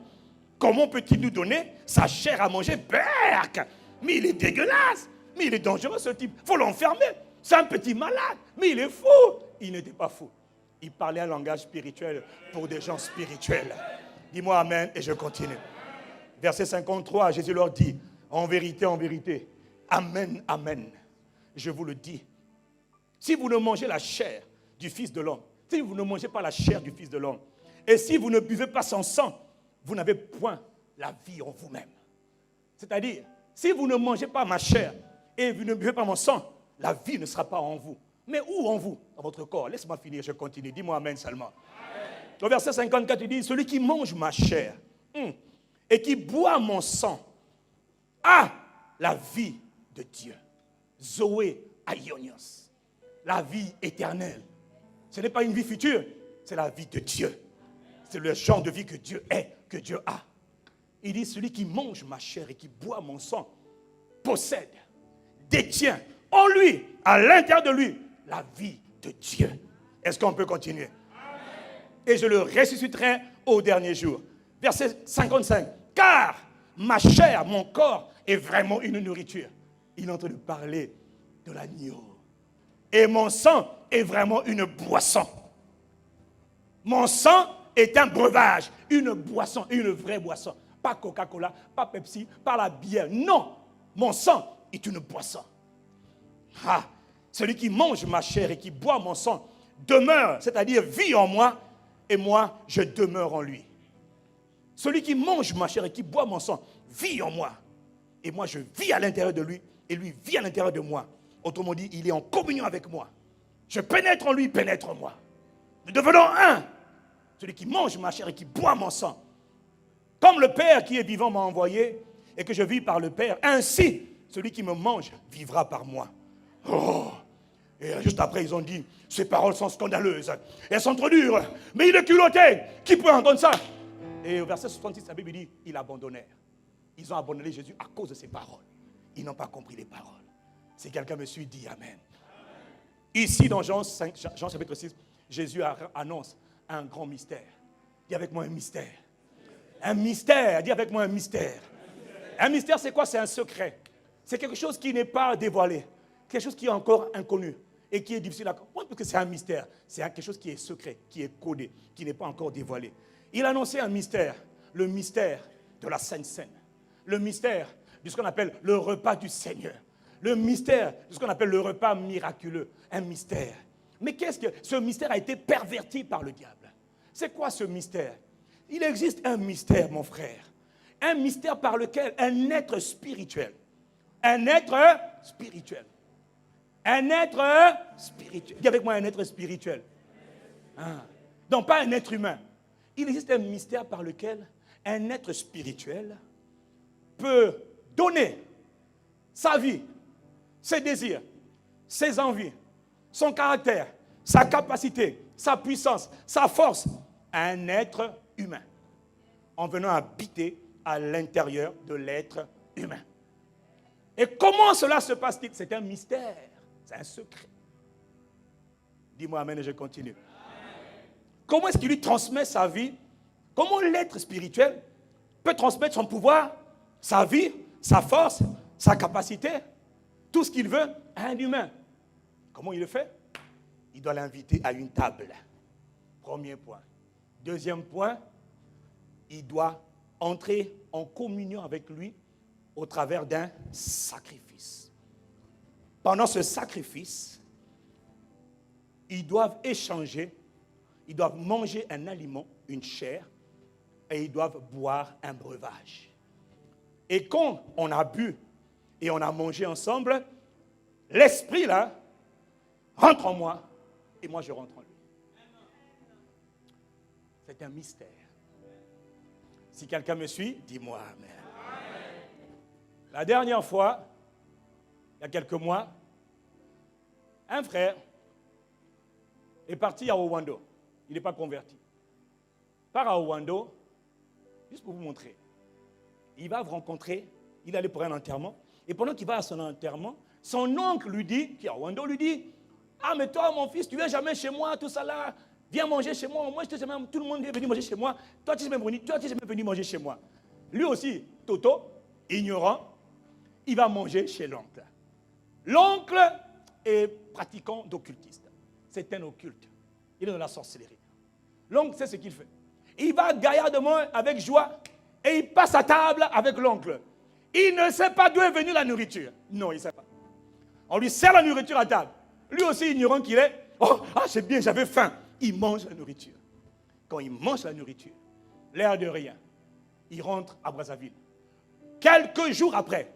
Comment peut-il nous donner sa chair à manger? Berk! Mais il est dégueulasse. Mais il est dangereux, ce type. Il faut l'enfermer. C'est un petit malade. Mais il est fou. Il n'était pas fou. Il parlait un langage spirituel pour des gens spirituels. Dis-moi Amen et je continue. Verset 53, Jésus leur dit, en vérité, Amen, Amen. Je vous le dis. Si vous ne mangez la chair du Fils de l'homme, si vous ne mangez pas la chair du Fils de l'homme, et si vous ne buvez pas son sang, vous n'avez point la vie en vous-même. C'est-à-dire, si vous ne mangez pas ma chair et vous ne buvez pas mon sang, la vie ne sera pas en vous. Mais où en vous? Dans votre corps. Laisse-moi finir, je continue. Dis-moi Amen seulement. Amen. Au verset 54, il dit, celui qui mange ma chair et qui boit mon sang a la vie de Dieu. Zoé aionios. La vie éternelle. Ce n'est pas une vie future, c'est la vie de Dieu. C'est le genre de vie que Dieu est, que Dieu a. Il dit, celui qui mange ma chair et qui boit mon sang possède, détient en lui, à l'intérieur de lui, la vie de Dieu. Est-ce qu'on peut continuer? Amen. Et je le ressusciterai au dernier jour. Verset 55. Car ma chair, mon corps est vraiment une nourriture. Il est en train de parler de l'agneau. Et mon sang est vraiment une boisson. Mon sang est un breuvage, une boisson, une vraie boisson. Pas Coca-Cola, pas Pepsi, pas la bière. Non, mon sang est une boisson. Ah, celui qui mange ma chair et qui boit mon sang demeure, c'est-à-dire vit en moi, et moi, je demeure en lui. Celui qui mange ma chair et qui boit mon sang vit en moi, et moi, je vis à l'intérieur de lui, et lui vit à l'intérieur de moi. Autrement dit, il est en communion avec moi. Je pénètre en lui, il pénètre en moi. Nous devenons un. Celui qui mange ma chair et qui boit mon sang. Comme le Père qui est vivant m'a envoyé, et que je vis par le Père, ainsi, celui qui me mange vivra par moi. Oh! Et juste après, ils ont dit, ces paroles sont scandaleuses. Elles sont trop dures. Mais il est culotté. Qui peut entendre ça? Et au verset 66, la Bible dit, ils abandonnèrent. Ils ont abandonné Jésus à cause de ses paroles. Ils n'ont pas compris les paroles. Si quelqu'un me suit, dit Amen. Ici, dans Jean chapitre 6, Jésus annonce un grand mystère. Dis avec moi un mystère. Un mystère. Dis avec moi un mystère. Un mystère, c'est quoi? C'est un secret. C'est quelque chose qui n'est pas dévoilé. Quelque chose qui est encore inconnu et qui est difficile à comprendre parce que c'est un mystère. C'est quelque chose qui est secret, qui est codé, qui n'est pas encore dévoilé. Il a annoncé un mystère, le mystère de la Sainte Seine, le mystère de ce qu'on appelle le repas du Seigneur, le mystère de ce qu'on appelle le repas miraculeux, un mystère. Mais qu'est-ce que ce mystère a été perverti par le diable? C'est quoi ce mystère? Il existe un mystère, mon frère, un mystère par lequel un être spirituel, un être spirituel, dis avec moi un être spirituel. Donc pas un être humain. Il existe un mystère par lequel un être spirituel peut donner sa vie, ses désirs, ses envies, son caractère, sa capacité, sa puissance, sa force à un être humain. en venant habiter à l'intérieur de l'être humain. Et comment cela se passe-t-il? C'est un mystère, c'est un secret. Dis-moi amen et je continue. Comment est-ce qu'il lui transmet sa vie? Comment l'être spirituel peut transmettre son pouvoir, sa vie, sa force, sa capacité, tout ce qu'il veut à un humain? Comment il le fait? Il doit l'inviter à une table. Premier point. Deuxième point, il doit entrer en communion avec lui au travers d'un sacrifice. Pendant ce sacrifice, ils doivent échanger, ils doivent manger un aliment, une chair, et ils doivent boire un breuvage. Et quand on a bu et on a mangé ensemble, l'esprit là rentre en moi et moi je rentre en lui. C'est un mystère. Si quelqu'un me suit, dis-moi amen. La dernière fois, il y a quelques mois, un frère est parti à Owando. Il n'est pas converti. Part à Owando, juste pour vous montrer. Il va rencontrer, il allait pour un enterrement, et pendant qu'il va à son enterrement, son oncle lui dit, qui est à Owando, lui dit, ah mais toi mon fils, tu viens jamais chez moi, tout ça là, viens manger chez moi, moi tout le monde est venu manger chez moi, toi tu n'es jamais venu manger chez moi. Lui aussi, Toto, ignorant, il va manger chez l'oncle. L'oncle est pratiquant d'occultiste. C'est un occulte. Il est dans la sorcellerie. L'oncle sait ce qu'il fait. Il va gaillardement avec joie et il passe à table avec l'oncle. Il ne sait pas d'où est venue la nourriture. Non, il ne sait pas. On lui sert la nourriture à table. Lui aussi, ignorant qu'il est, oh, c'est bien, j'avais faim. Il mange la nourriture. Quand il mange la nourriture, l'air de rien, il rentre à Brazzaville. Quelques jours après,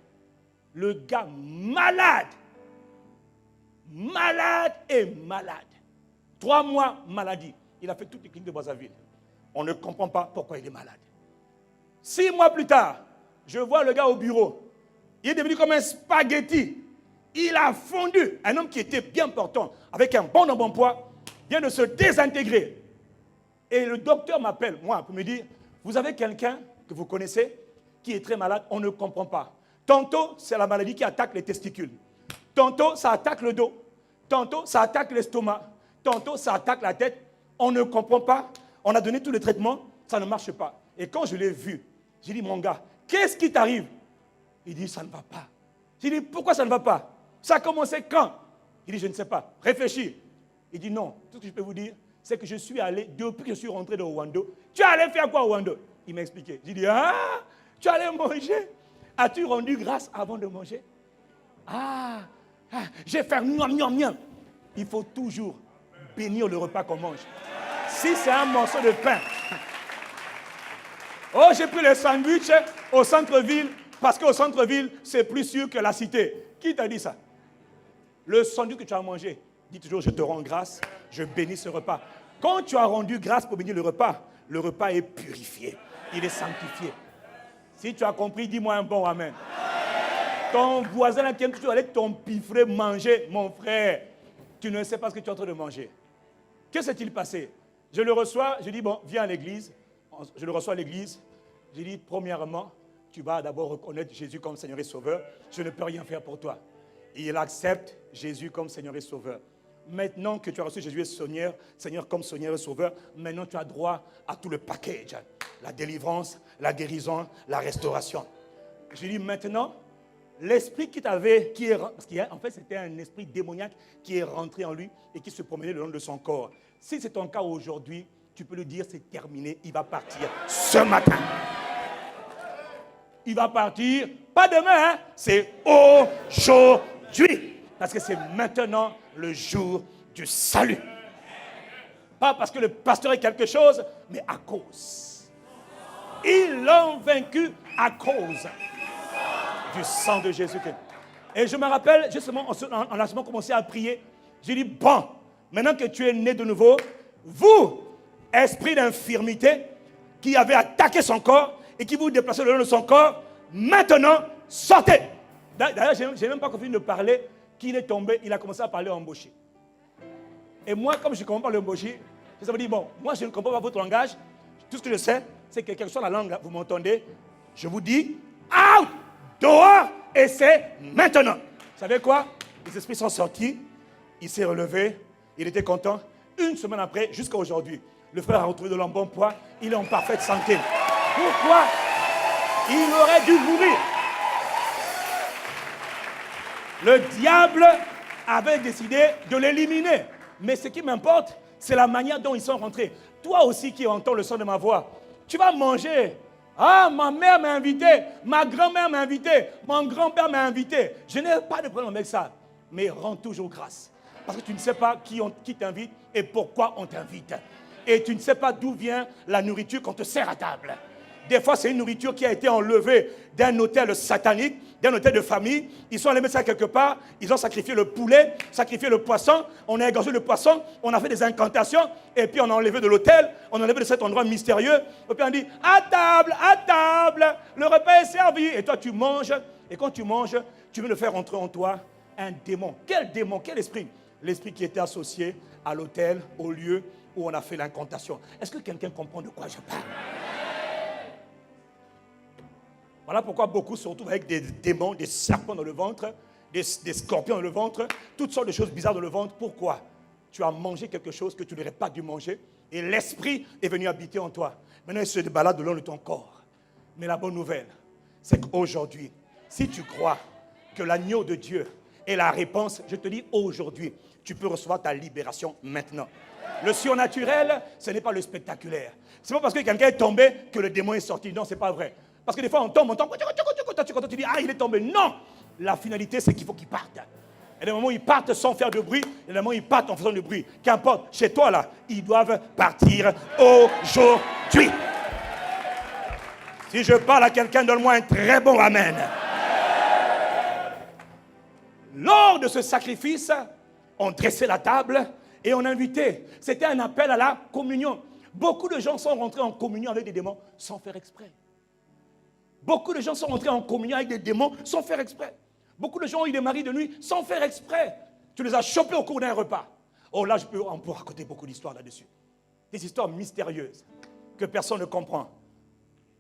le gars malade, et malade. 3 mois maladie. Il a fait toutes les cliniques de Brazzaville. On ne comprend pas pourquoi il est malade. 6 mois plus tard, je vois le gars au bureau. Il est devenu comme un spaghetti. Il a fondu. Un homme qui était bien portant, avec un bon embonpoint, vient de se désintégrer. Et le docteur m'appelle, moi, pour me dire, vous avez quelqu'un que vous connaissez qui est très malade, on ne comprend pas. Tantôt, c'est la maladie qui attaque les testicules. Tantôt, ça attaque le dos. Tantôt, ça attaque l'estomac. Tantôt, ça attaque la tête. On ne comprend pas. On a donné tous les traitements. Ça ne marche pas. Et quand je l'ai vu, j'ai dit, mon gars, qu'est-ce qui t'arrive? Il dit, ça ne va pas. J'ai dit, pourquoi ça ne va pas? Ça a commencé quand? Il dit, je ne sais pas. Réfléchis. Il dit, non. Tout ce que je peux vous dire, c'est que je suis allé, depuis que je suis rentré de Owando, tu es allé faire quoi à Owando? Il m'a expliqué. J'ai dit, tu es allé manger? As-tu rendu grâce avant de manger? J'ai fait miam, miam, miam. Il faut toujours bénir le repas qu'on mange. Si c'est un morceau de pain. Oh, j'ai pris le sandwich au centre-ville, parce qu'au centre-ville, c'est plus sûr que la cité. Qui t'a dit ça? Le sandwich que tu as mangé, dis toujours, je te rends grâce, je bénis ce repas. Quand tu as rendu grâce pour bénir le repas est purifié, il est sanctifié. Si tu as compris, dis-moi un bon amen. Ton voisin là qui aime toujours aller t'empiffrer, manger, mon frère, tu ne sais pas ce que tu es en train de manger. Que s'est-il passé? Je le reçois, je dis, bon, viens à l'église. Je le reçois à l'église. Je dis, premièrement, tu vas d'abord reconnaître Jésus comme Seigneur et Sauveur. Je ne peux rien faire pour toi. Et il accepte Jésus comme Seigneur et Sauveur. Maintenant que tu as reçu Jésus et Seigneur comme Seigneur et Sauveur, maintenant tu as droit à tout le package. La délivrance, la guérison, la restauration. Je dis maintenant, l'esprit qui t'avait, parce qu'en fait c'était un esprit démoniaque qui est rentré en lui et qui se promenait le long de son corps. Si c'est ton cas aujourd'hui, tu peux lui dire c'est terminé, il va partir ce matin. Il va partir, pas demain, c'est aujourd'hui. Parce que c'est maintenant le jour du salut. Pas parce que le pasteur est quelque chose, mais à cause. Ils l'ont vaincu à cause du sang de Jésus-Christ. Et je me rappelle, justement, on a seulement commencé à prier. J'ai dit, bon, maintenant que tu es né de nouveau, vous, esprit d'infirmité, qui avez attaqué son corps et qui vous déplacez le long de son corps, maintenant, sortez. D'ailleurs, je n'ai même pas fini de parler, qu'il est tombé, il a commencé à parler en embauché. Et moi, comme je ne comprends pas le embauché, je me dis, bon, moi je ne comprends pas votre langage, tout ce que je sais, c'est que quelque chose la langue, là, vous m'entendez? Je vous dis, out, dehors, et c'est maintenant. Vous savez quoi? Les esprits sont sortis, il s'est relevé, il était content. Une semaine après, jusqu'à aujourd'hui, le frère a retrouvé de l'embonpoint, il est en parfaite santé. Pourquoi? Il aurait dû mourir. Le diable avait décidé de l'éliminer. Mais ce qui m'importe, c'est la manière dont ils sont rentrés. Toi aussi qui entends le son de ma voix, tu vas manger. Ah, ma mère m'a invité, ma grand-mère m'a invité, mon grand-père m'a invité. Je n'ai pas de problème avec ça. Mais rends toujours grâce. Parce que tu ne sais pas qui t'invite et pourquoi on t'invite. Et tu ne sais pas d'où vient la nourriture qu'on te sert à table. Des fois, c'est une nourriture qui a été enlevée d'un hôtel satanique, d'un hôtel de famille. Ils sont allés mettre ça quelque part. Ils ont sacrifié le poulet, sacrifié le poisson. On a égorgé le poisson. On a fait des incantations. Et puis, on a enlevé de l'hôtel. On a enlevé de cet endroit mystérieux. Et puis, on dit, à table, le repas est servi. Et toi, tu manges. Et quand tu manges, tu veux le faire entrer en toi un démon. Quel démon? Quel esprit? L'esprit qui était associé à l'hôtel, au lieu où on a fait l'incantation. Est-ce que quelqu'un comprend de quoi je parle? Voilà pourquoi beaucoup se retrouvent avec des démons, des serpents dans le ventre, des scorpions dans le ventre, toutes sortes de choses bizarres dans le ventre. Pourquoi? Tu as mangé quelque chose que tu n'aurais pas dû manger et l'esprit est venu habiter en toi. Maintenant, il se balade le long de ton corps. Mais la bonne nouvelle, c'est qu'aujourd'hui, si tu crois que l'agneau de Dieu est la réponse, je te dis aujourd'hui, tu peux recevoir ta libération maintenant. Le surnaturel, ce n'est pas le spectaculaire. Ce n'est pas parce que quelqu'un est tombé que le démon est sorti. Non, ce n'est pas vrai. Parce que des fois, on tombe, tu dis, ah, il est tombé. Non! La finalité, c'est qu'il faut qu'il parte. Et des moments où ils partent sans faire de bruit, et des moments où ils partent en faisant du bruit. Qu'importe, chez toi, là, ils doivent partir aujourd'hui. Si je parle à quelqu'un, donne-moi un très bon amen. Lors de ce sacrifice, on dressait la table et on invitait. C'était un appel à la communion. Beaucoup de gens sont rentrés en communion avec des démons sans faire exprès. Beaucoup de gens sont rentrés en communion avec des démons sans faire exprès. Beaucoup de gens ont eu des maris de nuit sans faire exprès. Tu les as chopés au cours d'un repas. Oh là, on peut raconter beaucoup d'histoires là-dessus. Des histoires mystérieuses que personne ne comprend.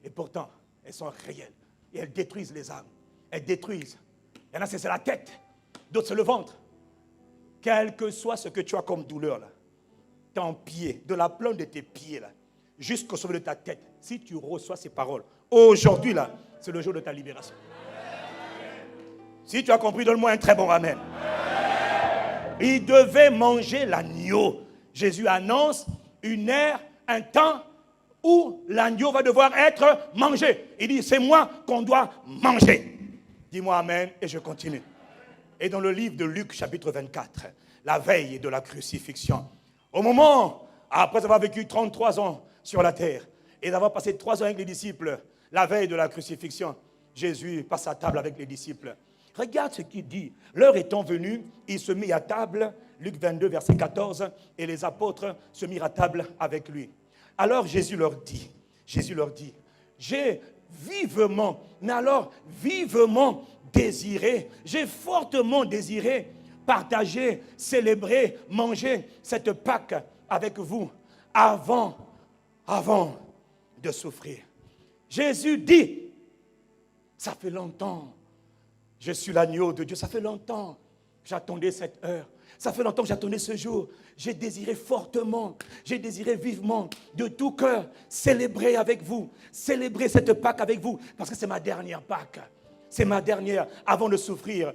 Et pourtant, elles sont réelles. Et elles détruisent les âmes. Elles détruisent. Il y en a, c'est la tête. D'autres, c'est le ventre. Quel que soit ce que tu as comme douleur, là, ton pied, de la plante de tes pieds, là, jusqu'au sommet de ta tête, si tu reçois ces paroles, aujourd'hui, là, c'est le jour de ta libération. Si tu as compris, donne-moi un très bon amen. Il devait manger l'agneau. Jésus annonce une ère, un temps où l'agneau va devoir être mangé. Il dit, c'est moi qu'on doit manger. Dis-moi amen et je continue. Et dans le livre de Luc, chapitre 24, la veille de la crucifixion, au moment, après avoir vécu 33 ans sur la terre, et d'avoir passé 3 ans avec les disciples, la veille de la crucifixion, Jésus passe à table avec les disciples. Regarde ce qu'il dit. L'heure étant venue, il se mit à table, Luc 22, verset 14, et les apôtres se mirent à table avec lui. Alors Jésus leur dit, j'ai vivement, mais alors vivement désiré, j'ai fortement désiré partager, célébrer, manger cette Pâque avec vous avant de souffrir. Jésus dit, ça fait longtemps, je suis l'agneau de Dieu, ça fait longtemps que j'attendais cette heure, ça fait longtemps que j'attendais ce jour, j'ai désiré fortement, j'ai désiré vivement, de tout cœur, célébrer avec vous, célébrer cette Pâque avec vous, parce que c'est ma dernière Pâque. C'est ma dernière avant de souffrir.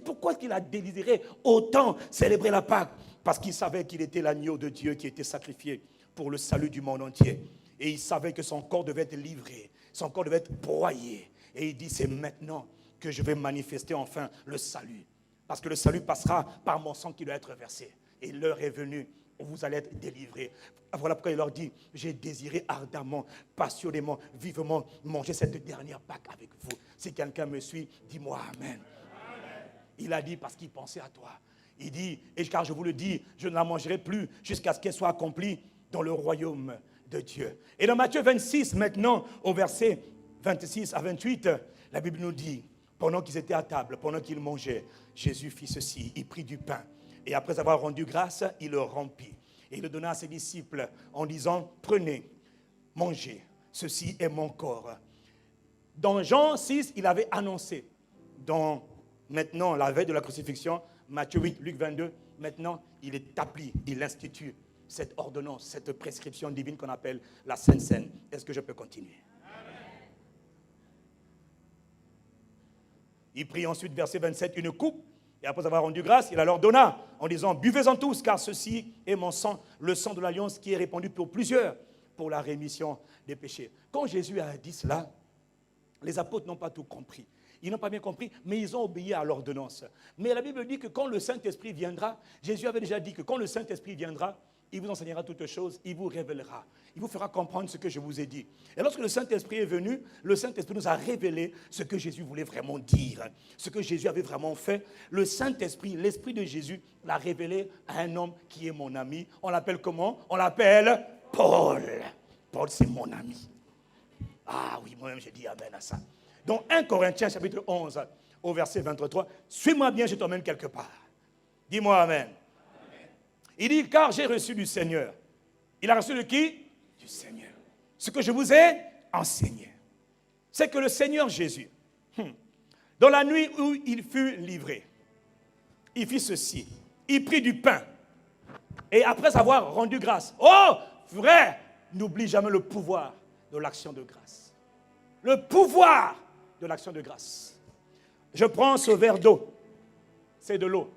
Pourquoi il a désiré autant célébrer la Pâque? Parce qu'il savait qu'il était l'agneau de Dieu qui était sacrifié pour le salut du monde entier. Et il savait que son corps devait être livré, son corps devait être broyé. Et il dit, c'est maintenant que je vais manifester enfin le salut. Parce que le salut passera par mon sang qui doit être versé. Et l'heure est venue où vous allez être délivrés. Voilà pourquoi il leur dit, j'ai désiré ardemment, passionnément, vivement manger cette dernière Pâque avec vous. Si quelqu'un me suit, dis-moi Amen. Il a dit parce qu'il pensait à toi. Il dit, et car je vous le dis, je ne la mangerai plus jusqu'à ce qu'elle soit accomplie dans le royaume de Dieu. Et dans Matthieu 26, maintenant, au verset 26 à 28, la Bible nous dit, pendant qu'ils étaient à table, pendant qu'ils mangeaient, Jésus fit ceci, il prit du pain. Et après avoir rendu grâce, il le rompit. Et il le donna à ses disciples en disant, prenez, mangez, ceci est mon corps. Dans Jean 6, il avait annoncé, maintenant, la veille de la crucifixion, Matthieu 8, Luc 22, maintenant, il établit, il institue cette ordonnance, cette prescription divine qu'on appelle la Sainte Seine. Est-ce que je peux continuer? Il prit ensuite, verset 27, une coupe, et après avoir rendu grâce, il la leur donna, en disant, buvez-en tous, car ceci est mon sang, le sang de l'alliance qui est répandu pour plusieurs, pour la rémission des péchés. Quand Jésus a dit cela, les apôtres n'ont pas tout compris. Ils n'ont pas bien compris, mais ils ont obéi à l'ordonnance. Mais la Bible dit que quand le Saint-Esprit viendra, Jésus avait déjà dit que quand le Saint-Esprit viendra, il vous enseignera toutes choses, il vous révélera. Il vous fera comprendre ce que je vous ai dit. Et lorsque le Saint-Esprit est venu, le Saint-Esprit nous a révélé ce que Jésus voulait vraiment dire, ce que Jésus avait vraiment fait. Le Saint-Esprit, l'Esprit de Jésus, l'a révélé à un homme qui est mon ami. On l'appelle comment? On l'appelle Paul. Paul, c'est mon ami. Ah oui, moi-même, j'ai dit amen à ça. Donc 1 Corinthiens, chapitre 11, au verset 23, suis-moi bien, je t'emmène quelque part. Dis-moi amen. Il dit, car j'ai reçu du Seigneur. Il a reçu de qui? Du Seigneur. Ce que je vous ai enseigné, c'est que le Seigneur Jésus, dans la nuit où il fut livré, il fit ceci. Il prit du pain. Et après avoir rendu grâce, oh frère, n'oublie jamais le pouvoir de l'action de grâce. Le pouvoir de l'action de grâce. Je prends ce verre d'eau. C'est de l'eau.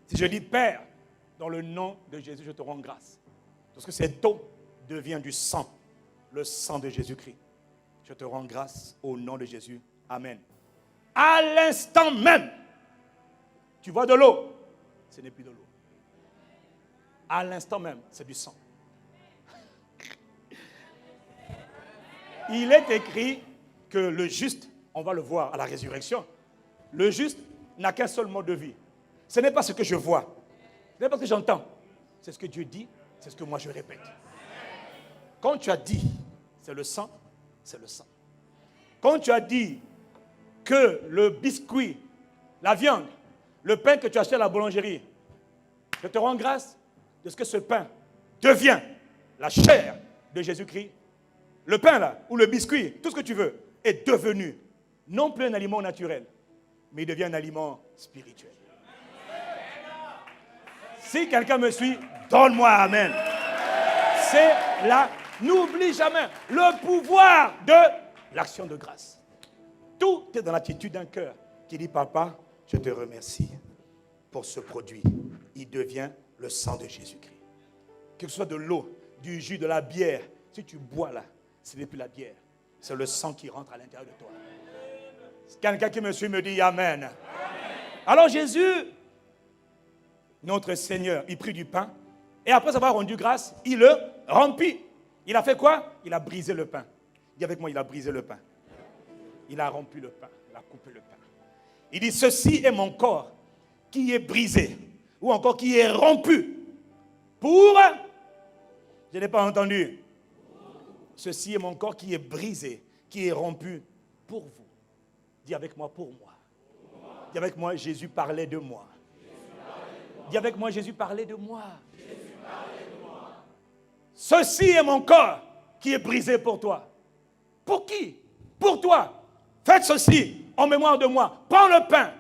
Si je dis, Père, dans le nom de Jésus, je te rends grâce. Parce que cette eau devient du sang, le sang de Jésus-Christ. Je te rends grâce au nom de Jésus. Amen. À l'instant même, tu vois de l'eau, ce n'est plus de l'eau. À l'instant même, c'est du sang. Il est écrit que le juste, on va le voir à la résurrection, le juste n'a qu'un seul mode de vie. Ce n'est pas ce que je vois, ce n'est pas ce que j'entends, c'est ce que Dieu dit, c'est ce que moi je répète. Quand tu as dit, c'est le sang, c'est le sang. Quand tu as dit que le biscuit, la viande, le pain que tu as acheté à la boulangerie, je te rends grâce de ce que ce pain devient la chair de Jésus-Christ. Le pain là, ou le biscuit, tout ce que tu veux, est devenu non plus un aliment naturel, mais il devient un aliment spirituel. Si quelqu'un me suit, donne-moi amen. C'est là, n'oublie jamais le pouvoir de l'action de grâce. Tout est dans l'attitude d'un cœur qui dit, papa, je te remercie pour ce produit. Il devient le sang de Jésus-Christ. Que ce soit de l'eau, du jus, de la bière, si tu bois là, ce n'est plus la bière, c'est le sang qui rentre à l'intérieur de toi. Quelqu'un qui me suit me dit amen. Alors Jésus, notre Seigneur, il prit du pain et après avoir rendu grâce, il le rompit. Il a fait quoi? Il a brisé le pain. Dis avec moi, il a brisé le pain. Il a rompu le pain, il a coupé le pain. Il dit, ceci est mon corps qui est brisé ou encore qui est rompu pour... Je n'ai pas entendu. Ceci est mon corps qui est brisé, qui est rompu pour vous. Dis avec moi, pour moi. Dis avec moi, Jésus parlait de moi. Dis avec moi, Jésus parlait de moi. Ceci est mon corps qui est brisé pour toi. Pour qui? Pour toi. Faites ceci en mémoire de moi. Prends le pain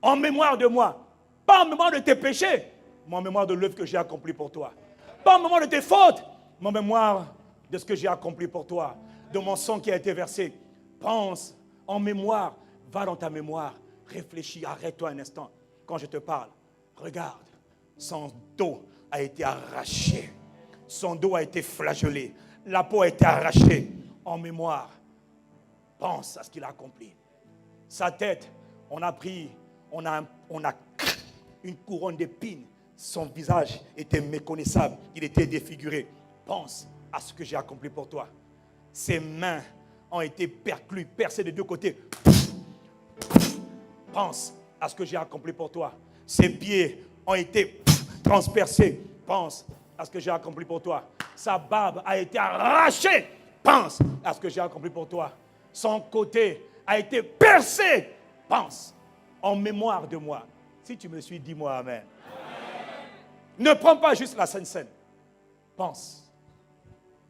en mémoire de moi. Pas en mémoire de tes péchés, mais en mémoire de l'œuvre que j'ai accomplie pour toi. Pas en mémoire de tes fautes, mais en mémoire de ce que j'ai accompli pour toi, de mon sang qui a été versé. Pense en mémoire, va dans ta mémoire, réfléchis, arrête-toi un instant. Quand je te parle, regarde, son dos a été arraché, son dos a été flagellé, la peau a été arrachée. En mémoire, pense à ce qu'il a accompli. Sa tête, on a une couronne d'épines. Son visage était méconnaissable, il était défiguré. Pense à ce que j'ai accompli pour toi. Ses mains ont été perclues, percées de deux côtés. Pense à ce que j'ai accompli pour toi. Ses pieds ont été transpercés. Pense à ce que j'ai accompli pour toi. Sa barbe a été arrachée. Pense à ce que j'ai accompli pour toi. Son côté a été percé. Pense en mémoire de moi. Si tu me suis, dis-moi amen. Ne prends pas juste la Sainte Seine. Pense.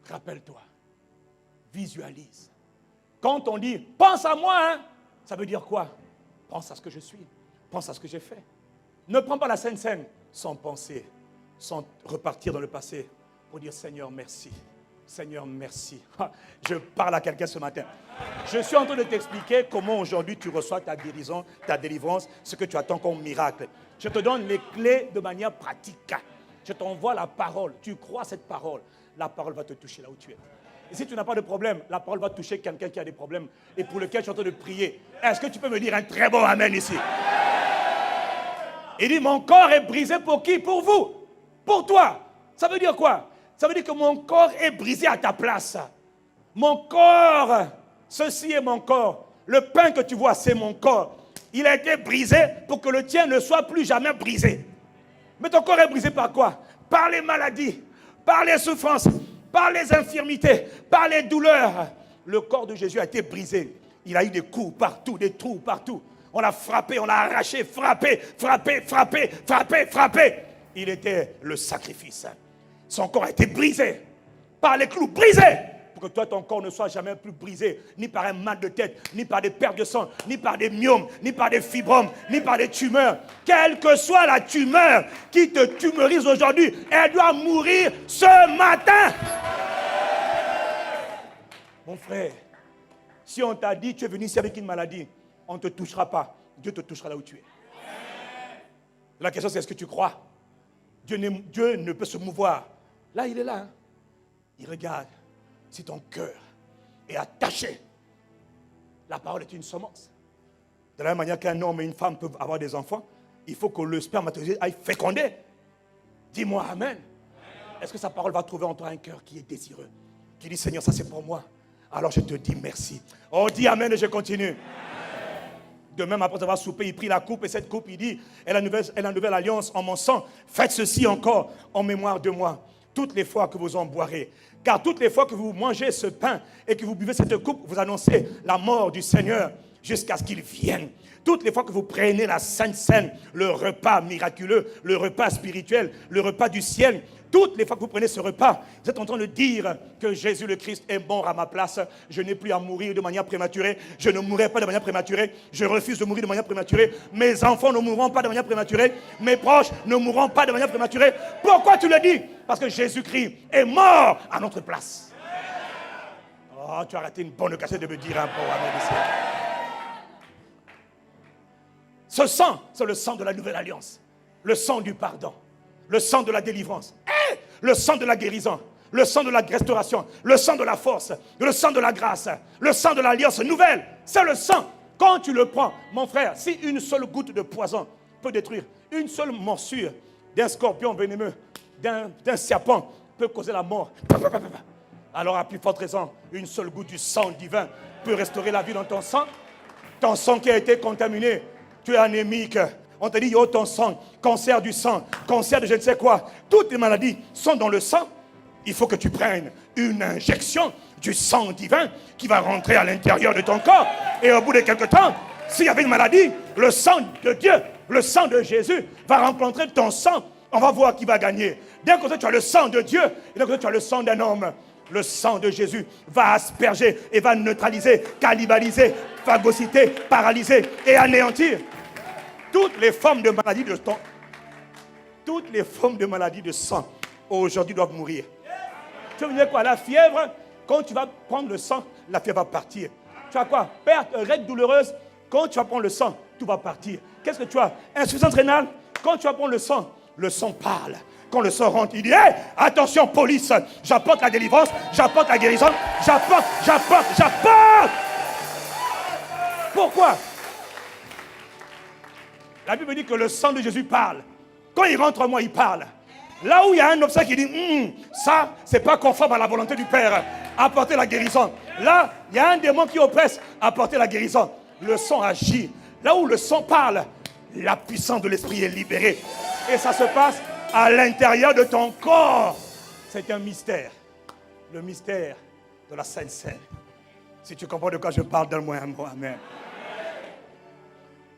Rappelle-toi. Visualise. Quand on dit, pense à moi, hein, ça veut dire quoi? Pense à ce que je suis. Pense à ce que j'ai fait. Ne prends pas la Sainte Seine sans penser, sans repartir dans le passé pour dire, Seigneur, merci. Seigneur, merci. Je parle à quelqu'un ce matin. Je suis en train de t'expliquer comment aujourd'hui tu reçois ta guérison, ta délivrance, ce que tu attends comme miracle. Je te donne les clés de manière pratique. Je t'envoie la parole. Tu crois cette parole. La parole va te toucher là où tu es. Et si tu n'as pas de problème, la parole va toucher quelqu'un qui a des problèmes et pour lequel je suis en train de prier. Est-ce que tu peux me dire un très bon amen ici? Il dit, mon corps est brisé pour qui? Pour vous. Pour toi. Ça veut dire quoi? Ça veut dire que mon corps est brisé à ta place. Mon corps, ceci est mon corps. Le pain que tu vois, c'est mon corps. Il a été brisé pour que le tien ne soit plus jamais brisé. Mais ton corps est brisé par quoi? Par les maladies, par les souffrances, par les infirmités, par les douleurs. Le corps de Jésus a été brisé. Il a eu des coups partout, des trous partout. On l'a frappé, on l'a arraché, frappé. Il était le sacrifice. Son corps a été brisé par les clous, brisé, pour que toi, ton corps ne soit jamais plus brisé, ni par un mal de tête, ni par des pertes de sang, ni par des myomes, ni par des fibromes, ni par des tumeurs. Quelle que soit la tumeur qui te tumorise aujourd'hui, elle doit mourir ce matin. Mon frère, si on t'a dit tu es venu ici avec une maladie, on ne te touchera pas. Dieu te touchera là où tu es. La question c'est est-ce que tu crois? Dieu ne peut se mouvoir. Là, il est là. Hein? Il regarde si ton cœur est attaché. La parole est une semence. De la même manière qu'un homme et une femme peuvent avoir des enfants, il faut que le spermatozoïde aille féconder. Dis-moi amen. Est-ce que sa parole va trouver en toi un cœur qui est désireux, qui dit Seigneur, ça c'est pour moi. Alors je te dis merci. Oh, dis amen et je continue. De même, après avoir soupé, il prit la coupe et cette coupe, il dit, est la nouvelle alliance en mon sang. Faites ceci encore en mémoire de moi. Toutes les fois que vous en boirez. Car toutes les fois que vous mangez ce pain et que vous buvez cette coupe, vous annoncez la mort du Seigneur jusqu'à ce qu'il vienne. Toutes les fois que vous prenez la Sainte Seine, le repas miraculeux, le repas spirituel, le repas du ciel, toutes les fois que vous prenez ce repas, vous êtes en train de dire que Jésus le Christ est mort à ma place. Je n'ai plus à mourir de manière prématurée. Je ne mourrai pas de manière prématurée. Je refuse de mourir de manière prématurée. Mes enfants ne mourront pas de manière prématurée. Mes proches ne mourront pas de manière prématurée. Pourquoi tu le dis? Parce que Jésus-Christ est mort à notre place. Oh, tu as raté une bonne occasion de me dire un bon amen ici. Ce sang, c'est le sang de la nouvelle alliance. Le sang du pardon. Le sang de la délivrance. Le sang de la guérison. Le sang de la restauration. Le sang de la force. Le sang de la grâce. Le sang de l'alliance nouvelle. C'est le sang. Quand tu le prends, mon frère, si une seule goutte de poison peut détruire, une seule morsure d'un scorpion venimeux, d'un serpent peut causer la mort, alors à plus forte raison, une seule goutte du sang divin peut restaurer la vie dans ton sang. Ton sang qui a été contaminé, tu es anémique. On te dit, oh ton sang, cancer du sang, cancer de je ne sais quoi. Toutes les maladies sont dans le sang. Il faut que tu prennes une injection du sang divin qui va rentrer à l'intérieur de ton corps. Et au bout de quelque temps, s'il y avait une maladie, le sang de Dieu, le sang de Jésus va rencontrer ton sang. On va voir qui va gagner. D'un côté, tu as le sang de Dieu, et d'un côté, tu as le sang d'un homme. Le sang de Jésus va asperger et va neutraliser, cannibaliser, phagocyter, paralyser et anéantir toutes les formes de maladies de sang. Toutes les formes de maladies de sang aujourd'hui doivent mourir. Tu veux dire quoi? La fièvre, quand tu vas prendre le sang, la fièvre va partir. Tu as quoi? Perte, règle douloureuse, quand tu vas prendre le sang, tout va partir. Qu'est-ce que tu as? Insuffisance rénale, quand tu vas prendre le sang parle. Quand le sang rentre, il dit, hey, attention police, j'apporte la délivrance, j'apporte la guérison, j'apporte. Pourquoi? La Bible dit que le sang de Jésus parle. Quand il rentre en moi, il parle. Là où il y a un obstacle qui dit, ça, c'est pas conforme à la volonté du Père, apporter la guérison. Là, il y a un démon qui oppresse, apporter la guérison. Le sang agit. Là où le sang parle, la puissance de l'esprit est libérée. Et ça se passe à l'intérieur de ton corps. C'est un mystère. Le mystère de la Sainte Seine. Si tu comprends de quoi je parle, donne-moi un mot. Amen.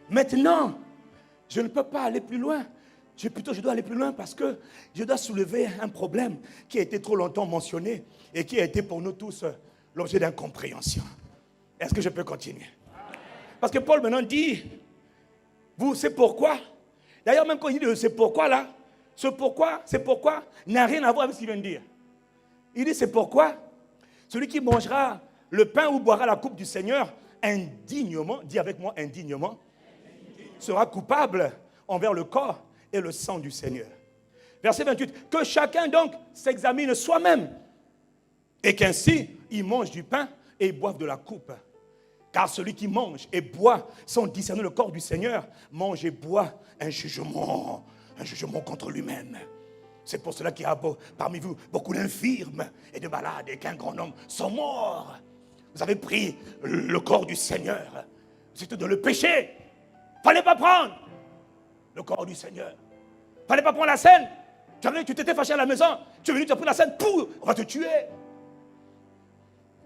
Maintenant, je ne peux pas aller plus loin. je dois aller plus loin parce que je dois soulever un problème qui a été trop longtemps mentionné et qui a été pour nous tous l'objet d'incompréhension. Est-ce que je peux continuer? Parce que Paul maintenant dit, vous, c'est pourquoi. D'ailleurs, même quand il dit c'est pourquoi là, c'est pourquoi n'a rien à voir avec ce qu'il vient de dire. Il dit c'est pourquoi celui qui mangera le pain ou boira la coupe du Seigneur indignement, dis avec moi indignement, sera coupable envers le corps et le sang du Seigneur. Verset 28. Que chacun donc s'examine soi-même et qu'ainsi il mange du pain et il boive de la coupe. Car celui qui mange et boit sans discerner le corps du Seigneur mange et boit un jugement contre lui-même. C'est pour cela qu'il y a parmi vous beaucoup d'infirmes et de malades et qu'un grand nombre sont morts. Vous avez pris le corps du Seigneur. C'était dans le péché. Il ne fallait pas prendre le corps du Seigneur. Il ne fallait pas prendre la scène. Tu t'étais fâché à la maison. Tu es venu, tu as pris la scène. On va te tuer.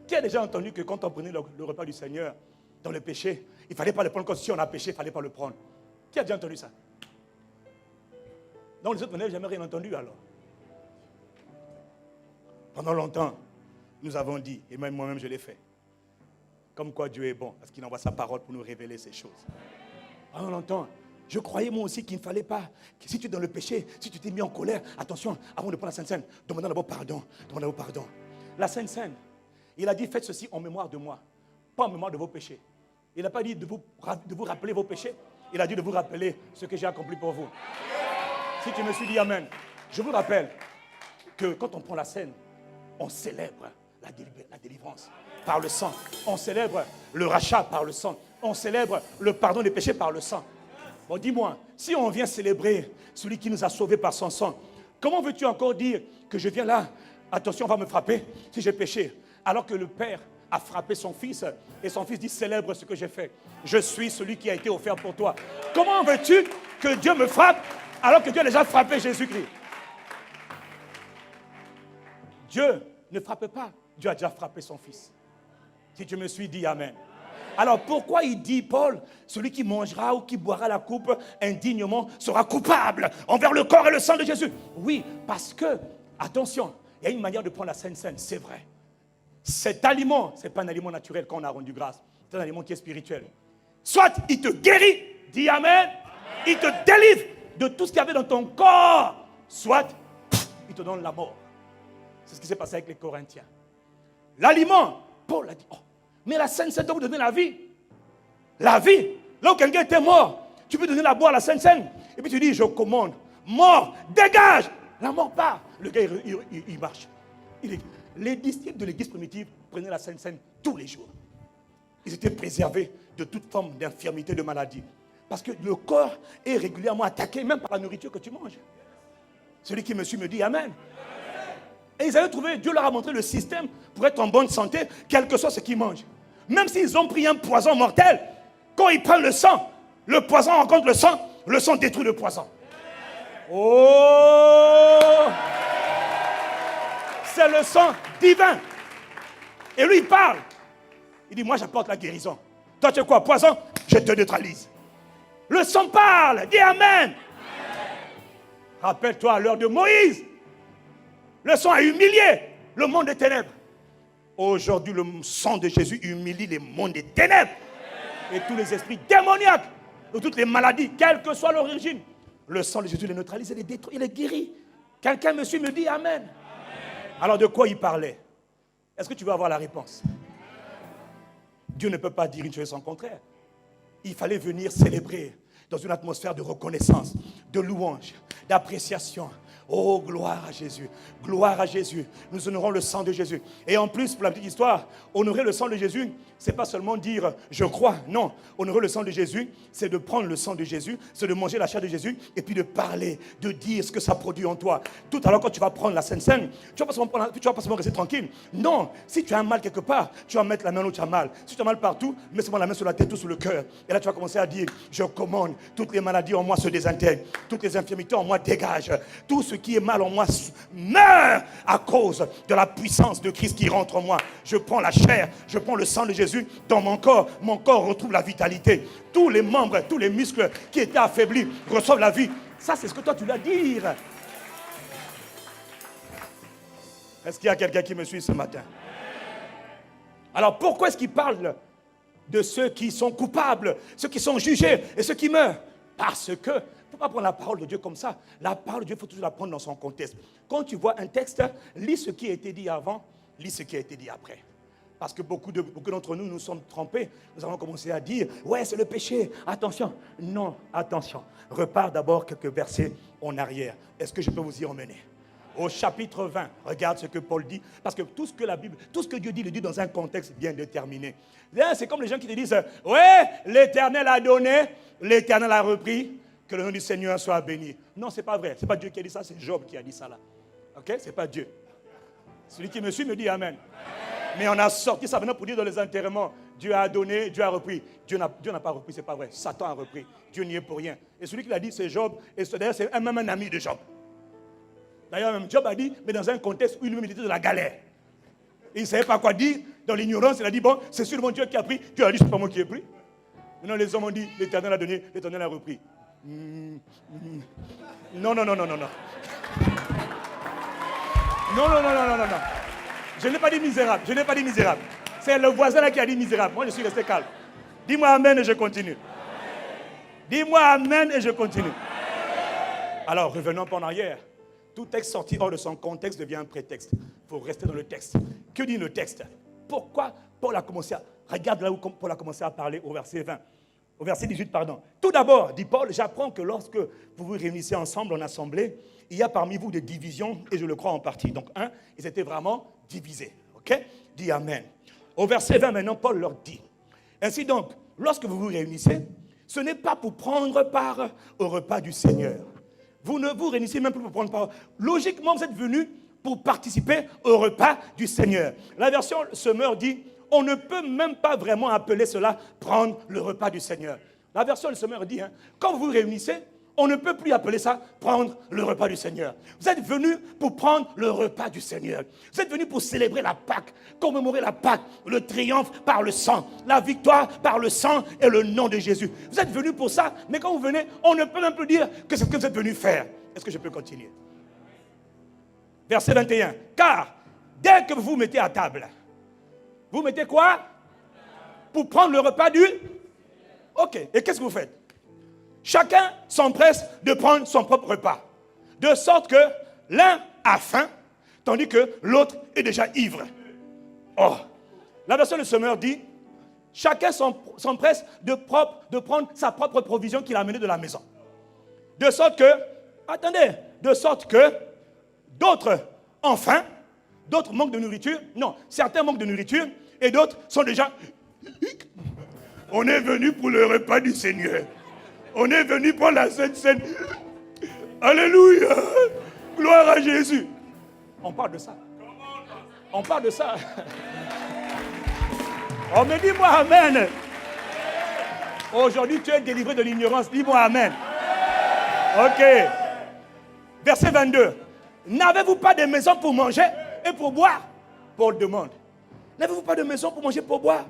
Qui a déjà entendu que quand on prenait le repas du Seigneur dans le péché, il ne fallait pas le prendre comme si on a péché, il ne fallait pas le prendre? Qui a déjà entendu ça? Donc les autres n'avaient jamais rien entendu alors. Pendant longtemps, nous avons dit, et même moi-même je l'ai fait, comme quoi Dieu est bon, parce qu'il envoie sa parole pour nous révéler ces choses. Pendant longtemps, je croyais moi aussi qu'il ne fallait pas, que si tu es dans le péché, si tu t'es mis en colère, attention, avant de prendre la Sainte Seine, demandez d'abord pardon, La Sainte Seine, il a dit faites ceci en mémoire de moi, pas en mémoire de vos péchés. Il n'a pas dit de vous rappeler vos péchés, il a dit de vous rappeler ce que j'ai accompli pour vous. Si tu me suis dit amen, je vous rappelle que quand on prend la scène, on célèbre la délivrance par le sang. On célèbre le rachat par le sang. On célèbre le pardon des péchés par le sang. Bon, dis-moi, si on vient célébrer celui qui nous a sauvés par son sang, comment veux-tu encore dire que je viens là, attention, on va me frapper si j'ai péché, alors que le Père a frappé son Fils et son Fils dit célèbre ce que j'ai fait. Je suis celui qui a été offert pour toi. Comment veux-tu que Dieu me frappe alors que Dieu a déjà frappé Jésus-Christ? Dieu ne frappe pas. Dieu a déjà frappé son Fils. Si tu me suis dit amen. Alors pourquoi il dit, Paul, celui qui mangera ou qui boira la coupe indignement sera coupable envers le corps et le sang de Jésus? Oui, parce que, attention, il y a une manière de prendre la Sainte Seine, c'est vrai. Cet aliment, ce n'est pas un aliment naturel quand on a rendu grâce. C'est un aliment qui est spirituel. Soit il te guérit, dis amen, il te délivre de tout ce qu'il y avait dans ton corps, soit il te donne la mort. C'est ce qui s'est passé avec les Corinthiens. L'aliment, Paul a dit, oh, mais la Sainte Seine doit vous donner la vie. La vie. Là où quelqu'un était mort, tu peux donner la boire à la Sainte Seine. Et puis tu dis, je commande, mort, dégage. La mort part. Le gars, il marche. Les disciples de l'église primitive prenaient la Sainte Seine tous les jours. Ils étaient préservés de toute forme d'infirmité, de maladie. Parce que le corps est régulièrement attaqué, même par la nourriture que tu manges. Celui qui me suit me dit amen. Et ils avaient trouvé, Dieu leur a montré le système pour être en bonne santé, quel que soit ce qu'ils mangent. Même s'ils ont pris un poison mortel, quand ils prennent le poison rencontre le sang détruit le poison. Oh! C'est le sang divin. Et lui, il parle. Il dit, moi, j'apporte la guérison. Toi, tu es quoi, poison? Je te neutralise. Le sang parle. Dis amen. Rappelle-toi à l'heure de Moïse. Le sang a humilié le monde des ténèbres. Aujourd'hui, le sang de Jésus humilie les mondes des ténèbres. Et tous les esprits démoniaques, de toutes les maladies, quelle que soit l'origine. Le sang de Jésus les neutralise, il les détruit, il les guérit. Quelqu'un me suit, me dit amen. Alors de quoi il parlait? Est-ce que tu veux avoir la réponse? Dieu ne peut pas dire une chose sans contraire. Il fallait venir célébrer dans une atmosphère de reconnaissance, de louange, d'appréciation. Oh, gloire à Jésus, gloire à Jésus. Nous honorons le sang de Jésus. Et en plus, pour la petite histoire, honorer le sang de Jésus, c'est pas seulement dire je crois. Non, honorer le sang de Jésus, c'est de prendre le sang de Jésus, c'est de manger la chair de Jésus et puis de parler, de dire ce que ça produit en toi. Tout à l'heure, quand tu vas prendre la Sainte Seine, tu ne vas pas seulement rester tranquille. Non, si tu as un mal quelque part, tu vas mettre la main où tu as mal. Si tu as mal partout, mets seulement la main sur la tête ou sur le cœur. Et là, tu vas commencer à dire je commande, toutes les maladies en moi se désintègrent, toutes les infirmités en moi dégagent, tout ce qui est mal en moi meurt à cause de la puissance de Christ qui rentre en moi. Je prends la chair, je prends le sang de Jésus dans mon corps retrouve la vitalité. Tous les membres, tous les muscles qui étaient affaiblis reçoivent la vie. Ça, c'est ce que toi, tu dois dire. Est-ce qu'il y a quelqu'un qui me suit ce matin? Alors, pourquoi est-ce qu'il parle de ceux qui sont coupables, ceux qui sont jugés et ceux qui meurent? Parce que, il ne faut pas prendre la parole de Dieu comme ça. La parole de Dieu, il faut toujours la prendre dans son contexte. Quand tu vois un texte, lis ce qui a été dit avant, lis ce qui a été dit après. Parce que beaucoup d'entre nous, nous sommes trompés. Nous avons commencé à dire, ouais, c'est le péché, attention. Non, attention. Repars d'abord quelques versets en arrière. Est-ce que je peux vous y emmener? Au chapitre 20, regarde ce que Paul dit, parce que tout ce que la Bible, tout ce que Dieu dit, il le dit dans un contexte bien déterminé. C'est comme les gens qui te disent, ouais, l'Éternel a donné, l'Éternel a repris, que le nom du Seigneur soit béni. Non, c'est pas vrai, c'est pas Dieu qui a dit ça, c'est Job qui a dit ça là. Ok, c'est pas Dieu. Celui qui me suit me dit Amen. Mais on a sorti ça maintenant pour dire dans les enterrements, Dieu a donné, Dieu a repris. Dieu n'a pas repris, c'est pas vrai. Satan a repris. Dieu n'y est pour rien. Et celui qui l'a dit, c'est Job, et d'ailleurs c'est même un ami de Job. D'ailleurs, même Job a dit, mais dans un contexte où il était de la galère. Il ne savait pas quoi dire. Dans l'ignorance, il a dit, bon, c'est sûrement Dieu qui a pris. Dieu a dit, c'est pas moi qui ai pris. Maintenant, les hommes ont dit, l'Éternel a donné, l'Éternel a repris. Non. Non. Je n'ai pas dit misérable. C'est le voisin là qui a dit misérable. Moi, je suis resté calme. Dis-moi Amen et je continue. Dis-moi Amen et je continue. Alors, revenons pas en arrière. Tout texte sorti hors de son contexte devient un prétexte. Il faut rester dans le texte. Que dit le texte? Pourquoi Paul a commencé à... Regarde là où Paul a commencé à parler au verset 20. Au verset 18, pardon. Tout d'abord, dit Paul, j'apprends que lorsque vous vous réunissez ensemble en assemblée, il y a parmi vous des divisions, et je le crois en partie. Donc, ils étaient vraiment divisés. Ok? Dis Amen. Au verset 20, maintenant, Paul leur dit, ainsi donc, lorsque vous vous réunissez, ce n'est pas pour prendre part au repas du Seigneur. Vous ne vous réunissez même plus pour prendre part. Logiquement, vous êtes venus pour participer au repas du Seigneur. La version Semeur dit, on ne peut même pas vraiment appeler cela prendre le repas du Seigneur. La version Semeur dit, quand vous vous réunissez, on ne peut plus appeler ça prendre le repas du Seigneur. Vous êtes venus pour prendre le repas du Seigneur. Vous êtes venus pour célébrer la Pâque, commémorer la Pâque, le triomphe par le sang, la victoire par le sang et le nom de Jésus. Vous êtes venus pour ça, mais quand vous venez, on ne peut même plus dire que c'est ce que vous êtes venus faire. Est-ce que je peux continuer? Verset 21. Car dès que vous vous mettez à table, vous mettez quoi? Pour prendre le repas du... Ok, et qu'est-ce que vous faites? Chacun s'empresse de prendre son propre repas. De sorte que l'un a faim, tandis que l'autre est déjà ivre. Oh, la version de Semeur dit, chacun s'empresse de prendre sa propre provision qu'il a amenée de la maison. De sorte que, d'autres ont faim, d'autres manquent de nourriture. Non, certains manquent de nourriture et d'autres sont déjà... On est venu pour le repas du Seigneur. On est venu pour la Sainte Seine. Alléluia. Gloire à Jésus. On parle de ça. On parle de ça. Oh, mais dis-moi Amen. Aujourd'hui, tu es délivré de l'ignorance. Dis-moi Amen. Ok. Verset 22. N'avez-vous pas de maison pour manger et pour boire? Paul demande. N'avez-vous pas de maison pour manger et pour boire?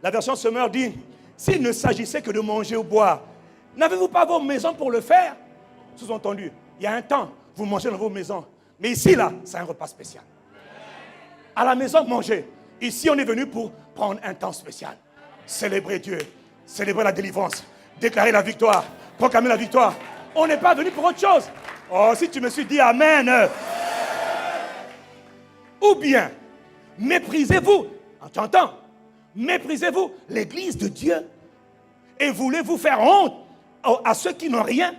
La version Semeur dit, s'il ne s'agissait que de manger ou boire, n'avez-vous pas vos maisons pour le faire? Sous-entendu, il y a un temps, vous mangez dans vos maisons. Mais ici, là, c'est un repas spécial. À la maison, manger. Ici, on est venu pour prendre un temps spécial. Célébrer Dieu, célébrer la délivrance, déclarer la victoire, proclamer la victoire. On n'est pas venu pour autre chose. Oh, si tu me suis dit Amen. Ou bien, méprisez-vous, tu entends? Méprisez-vous l'église de Dieu et voulez-vous faire honte à ceux qui n'ont rien?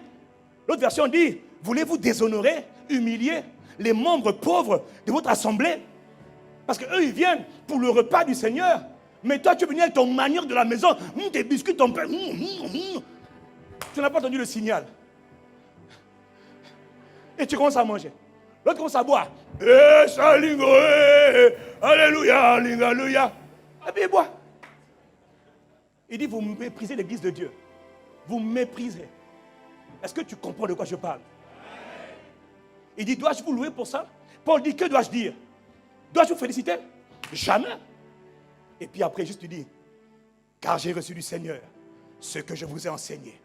L'autre version dit, voulez-vous déshonorer, humilier les membres pauvres de votre assemblée? Parce qu'eux, ils viennent pour le repas du Seigneur. Mais toi, tu es venu avec ton manioc de la maison, tes biscuits, ton pain. Tu n'as pas entendu le signal. Et tu commences à manger. L'autre commence à boire. Alléluia, alléluia. Et puis il boit. Il dit, vous méprisez l'église de Dieu. Vous méprisez. Est-ce que tu comprends de quoi je parle? Il dit, dois-je vous louer pour ça? Paul dit, que dois-je dire? Dois-je vous féliciter? Jamais. Et puis après, juste dit, car j'ai reçu du Seigneur ce que je vous ai enseigné.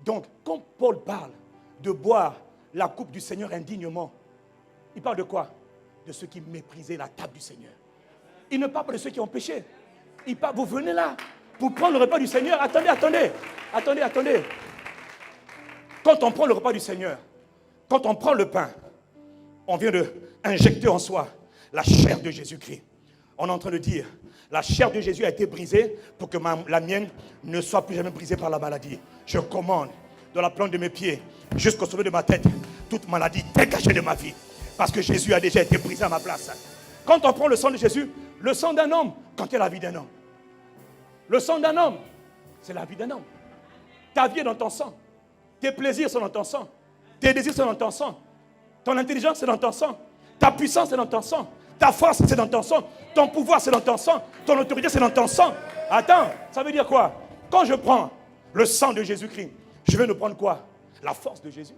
Donc, quand Paul parle de boire la coupe du Seigneur indignement. Il parle de quoi? De ceux qui méprisaient la table du Seigneur. Il ne parle pas de ceux qui ont péché. Il parle, vous venez là pour prendre le repas du Seigneur. Attendez. Quand on prend le repas du Seigneur, quand on prend le pain, on vient de injecter en soi la chair de Jésus-Christ. On est en train de dire, la chair de Jésus a été brisée pour que la mienne ne soit plus jamais brisée par la maladie. Je commande de la plante de mes pieds jusqu'au sommet de ma tête, toute maladie dégagée de ma vie. Parce que Jésus a déjà été brisé à ma place. Quand on prend le sang de Jésus, le sang d'un homme, quand il y a la vie d'un homme. Le sang d'un homme, c'est la vie d'un homme. Ta vie est dans ton sang. Tes plaisirs sont dans ton sang. Tes désirs sont dans ton sang. Ton intelligence, c'est dans ton sang. Ta puissance, c'est dans ton sang. Ta force, c'est dans ton sang. Ton pouvoir, c'est dans ton sang. Ton autorité, c'est dans ton sang. Attends, ça veut dire quoi? Quand je prends le sang de Jésus-Christ, je vais nous prendre quoi? La force de Jésus.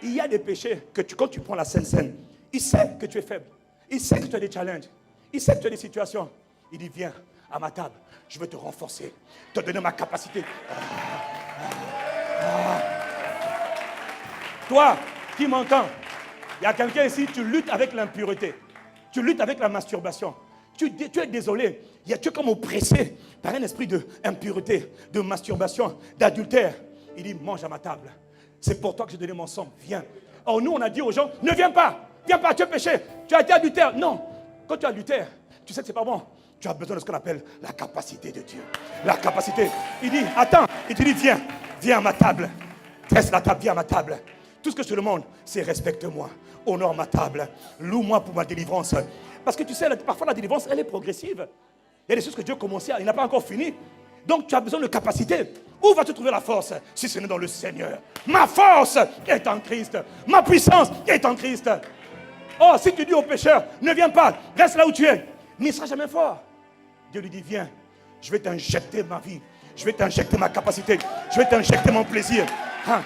Il y a des péchés que quand tu prends la Sainte Seine, il sait que tu es faible. Il sait que tu as des challenges. Il sait que tu as des situations. Il dit, viens à ma table. Je veux te renforcer. Te donner ma capacité. Toi qui m'entends, il y a quelqu'un ici, tu luttes avec l'impureté. Tu luttes avec la masturbation. Tu es désolé. Tu es comme oppressé par un esprit d'impureté, de masturbation, d'adultère. Il dit, mange à ma table. C'est pour toi que j'ai donné mon sang. Viens. Or, nous, on a dit aux gens, ne viens pas. Viens pas, tu es péché. Tu as été adultère. Non. Quand tu es adultère, tu sais que ce n'est pas bon. Tu as besoin de ce qu'on appelle la capacité de Dieu. La capacité. Il dit, attends. Il te dit, viens. Viens à ma table. Dresse la table, viens à ma table. Tout ce que je te demande, c'est respecte-moi. Honore ma table. Loue-moi pour ma délivrance. Parce que tu sais, parfois la délivrance, elle est progressive. Il y a des choses que Dieu a commencé, il n'a pas encore fini. Donc tu as besoin de capacité. Où vas-tu trouver la force? Si ce n'est dans le Seigneur. Ma force est en Christ. Ma puissance est en Christ. Oh, si tu dis au pécheur, ne viens pas, reste là où tu es, il ne sera jamais fort. Dieu lui dit, viens, je vais t'injecter ma vie. Je vais t'injecter ma capacité. Je vais t'injecter mon plaisir. Hein?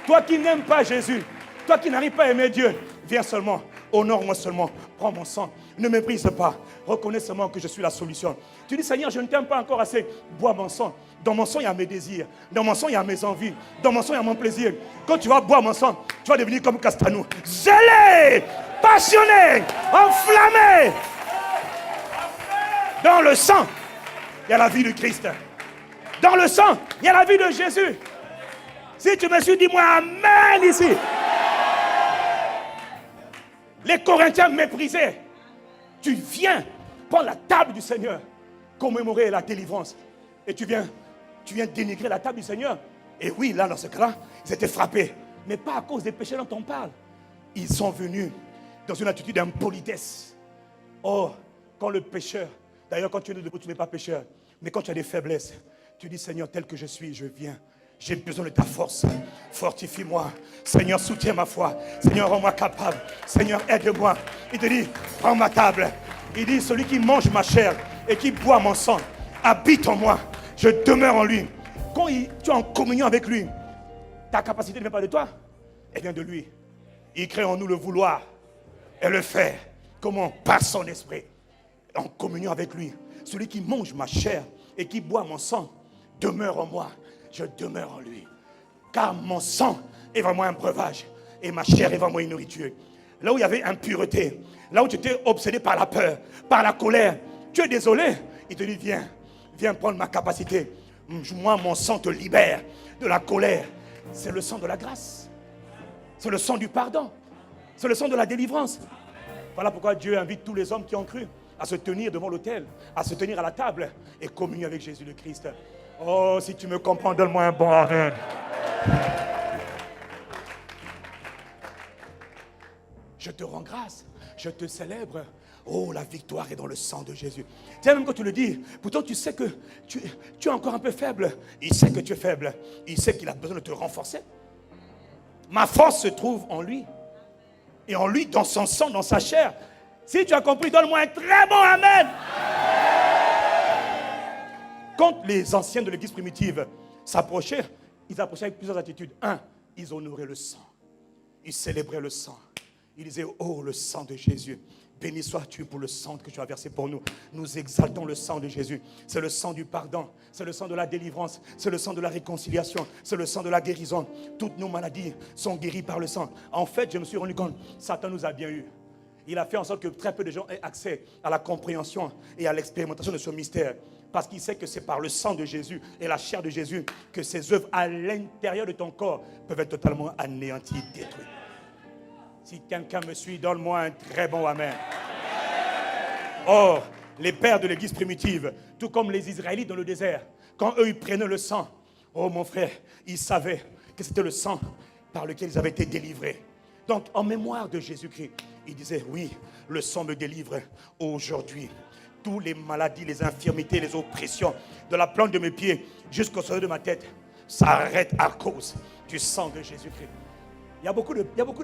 Toi qui n'aimes pas Jésus, toi qui n'arrives pas à aimer Dieu, viens seulement, honore-moi seulement, prends mon sang, ne méprise pas, reconnais seulement que je suis la solution. Tu dis, Seigneur, je ne t'aime pas encore assez, bois mon sang. Dans mon sang, il y a mes désirs, dans mon sang, il y a mes envies, dans mon sang, il y a mon plaisir. Quand tu vas boire mon sang, tu vas devenir comme Castanou, zélé, passionné, enflammé. Dans le sang, il y a la vie de Christ. Dans le sang, il y a la vie de Jésus. Si tu me suis, dis-moi Amen ici. Les Corinthiens méprisaient. Tu viens prendre la table du Seigneur, commémorer la délivrance. Et tu viens dénigrer la table du Seigneur. Et oui, là, dans ce cas-là, ils étaient frappés. Mais pas à cause des péchés dont on parle. Ils sont venus dans une attitude d'impolitesse. Oh, quand le pécheur, d'ailleurs, quand tu es debout, tu n'es pas pécheur. Mais quand tu as des faiblesses, tu dis, Seigneur, tel que je suis, je viens. J'ai besoin de ta force. Fortifie-moi. Seigneur, soutiens ma foi. Seigneur, rends-moi capable. Seigneur, aide-moi. Il te dit, prends ma table. Il dit, celui qui mange ma chair et qui boit mon sang, habite en moi. Je demeure en lui. Quand tu es en communion avec lui, ta capacité ne vient pas de toi. Elle vient de lui. Il crée en nous le vouloir et le faire. Comment? Par son esprit. En communion avec lui. Celui qui mange ma chair et qui boit mon sang demeure en moi. Je demeure en lui. Car mon sang est vraiment un breuvage. Et ma chair est vraiment une nourriture. Là où il y avait impureté, là où tu étais obsédé par la peur, par la colère, tu es désolé. Il te dit, viens prendre ma capacité. Moi, mon sang te libère de la colère. C'est le sang de la grâce. C'est le sang du pardon. C'est le sang de la délivrance. Voilà pourquoi Dieu invite tous les hommes qui ont cru à se tenir devant l'autel, à se tenir à la table et communier avec Jésus le Christ. Oh, si tu me comprends, donne-moi un bon amen. Je te rends grâce, je te célèbre. Oh, la victoire est dans le sang de Jésus. Tiens, même quand tu le dis, pourtant tu sais que tu es encore un peu faible. Il sait que tu es faible. Il sait qu'il a besoin de te renforcer. Ma force se trouve en lui. Et en lui, dans son sang, dans sa chair. Si tu as compris, donne-moi un très bon amen. Quand les anciens de l'église primitive s'approchaient, ils approchaient avec plusieurs attitudes. Un, ils honoraient le sang. Ils célébraient le sang. Ils disaient, oh, le sang de Jésus Béni sois-tu pour le sang que tu as versé pour nous. Nous exaltons le sang de Jésus. C'est le sang du pardon. C'est le sang de la délivrance. C'est le sang de la réconciliation. C'est le sang de la guérison. Toutes nos maladies sont guéries par le sang. En fait, je me suis rendu compte, Satan nous a bien eu. Il a fait en sorte que très peu de gens aient accès à la compréhension et à l'expérimentation de ce mystère. Parce qu'il sait que c'est par le sang de Jésus et la chair de Jésus que ses œuvres à l'intérieur de ton corps peuvent être totalement anéanties, détruites. Si quelqu'un me suit, donne-moi un très bon amen. Or, les pères de l'église primitive, tout comme les Israélites dans le désert, quand eux ils prenaient le sang, oh mon frère, ils savaient que c'était le sang par lequel ils avaient été délivrés. Donc, en mémoire de Jésus-Christ, ils disaient, oui, le sang me délivre aujourd'hui. Toutes les maladies, les infirmités, les oppressions, de la plante de mes pieds jusqu'au sommet de ma tête, s'arrêtent à cause du sang de Jésus-Christ. Il y a beaucoup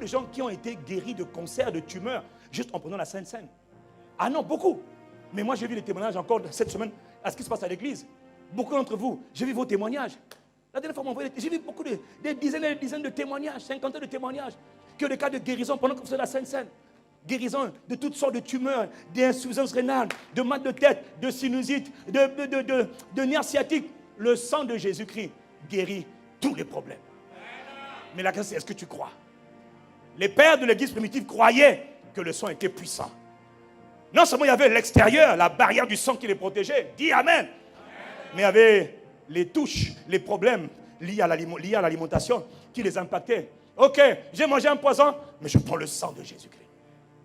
de gens qui ont été guéris de cancers, de tumeurs, juste en prenant la Sainte Seine. Ah non, beaucoup. Mais moi, j'ai vu les témoignages encore cette semaine à ce qui se passe à l'église. Beaucoup d'entre vous, j'ai vu vos témoignages. La dernière fois, j'ai vu beaucoup des dizaines et des dizaines de témoignages, cinquantaines de témoignages, qui ont des cas de guérison pendant que vous faites la Sainte Seine. Guérison de toutes sortes de tumeurs, d'insuffisance rénale, de mal de tête, de sinusite, de nerfs sciatiques. Le sang de Jésus-Christ guérit tous les problèmes. Mais la question c'est, est-ce que tu crois? Les pères de l'église primitive croyaient que le sang était puissant. Non seulement il y avait l'extérieur, la barrière du sang qui les protégeait, dis Amen. Mais il y avait les touches, les problèmes liés à l'alimentation qui les impactaient. Ok, j'ai mangé un poison, mais je prends le sang de Jésus-Christ.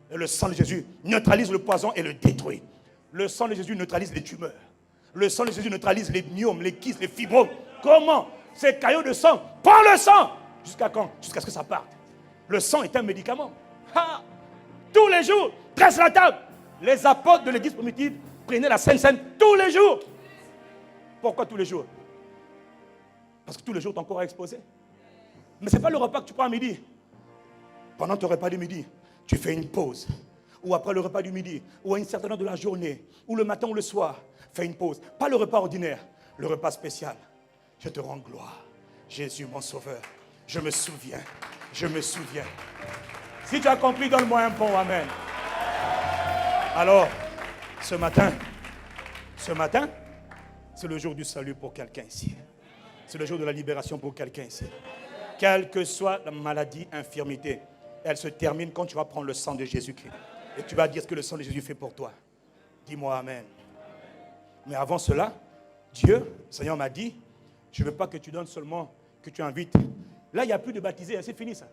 Et le sang de Jésus neutralise le poison et le détruit. Le sang de Jésus neutralise les tumeurs. Le sang de Jésus neutralise les myomes, les kystes, les fibromes. Comment? Ces caillots de sang, prends le sang. Jusqu'à quand? Jusqu'à ce que ça parte. Le sang est un médicament. Ha! Tous les jours, dresse la table. Les apôtres de l'église primitive prenaient la Sainte Seine tous les jours. Pourquoi tous les jours? Parce que tous les jours, ton corps est exposé. Mais ce n'est pas le repas que tu prends à midi. Pendant ton repas du midi, tu fais une pause. Ou après le repas du midi, ou à une certaine heure de la journée, ou le matin ou le soir, fais une pause. Pas le repas ordinaire, le repas spécial. Je te rends gloire. Jésus, mon sauveur. Je me souviens. Je me souviens. Si tu as compris, donne-moi un bon amen. Alors, ce matin, c'est le jour du salut pour quelqu'un ici. C'est le jour de la libération pour quelqu'un ici. Quelle que soit la maladie, infirmité, elle se termine quand tu vas prendre le sang de Jésus-Christ. Et tu vas dire ce que le sang de Jésus fait pour toi. Dis-moi amen. Mais avant cela, Dieu, le Seigneur m'a dit, je ne veux pas que tu donnes seulement, que tu invites. Là, il n'y a plus de baptisés, c'est fini ça.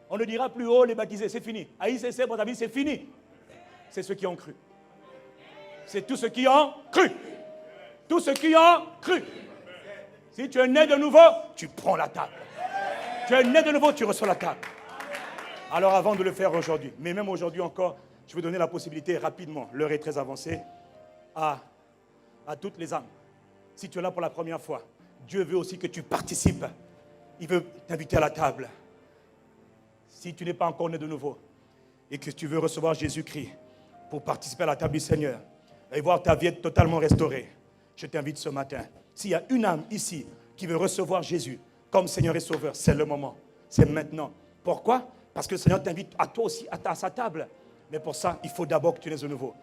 On ne dira plus, oh les baptisés, c'est fini. À ICC, pour ta vie, c'est fini. C'est ceux qui ont cru. C'est tous ceux qui ont cru. Tous ceux qui ont cru. Si tu es né de nouveau, tu prends la table. Tu es né de nouveau, tu reçois la table. Alors avant de le faire aujourd'hui, mais même aujourd'hui encore, je vais donner la possibilité rapidement, l'heure est très avancée, à toutes les âmes. Si tu es là pour la première fois, Dieu veut aussi que tu participes. Il veut t'inviter à la table. Si tu n'es pas encore né de nouveau et que tu veux recevoir Jésus-Christ pour participer à la table du Seigneur et voir ta vie être totalement restaurée, je t'invite ce matin. S'il y a une âme ici qui veut recevoir Jésus comme Seigneur et Sauveur, c'est le moment. C'est maintenant. Pourquoi? Parce que le Seigneur t'invite à toi aussi, à sa table. Mais pour ça, il faut d'abord que tu naises de nouveau.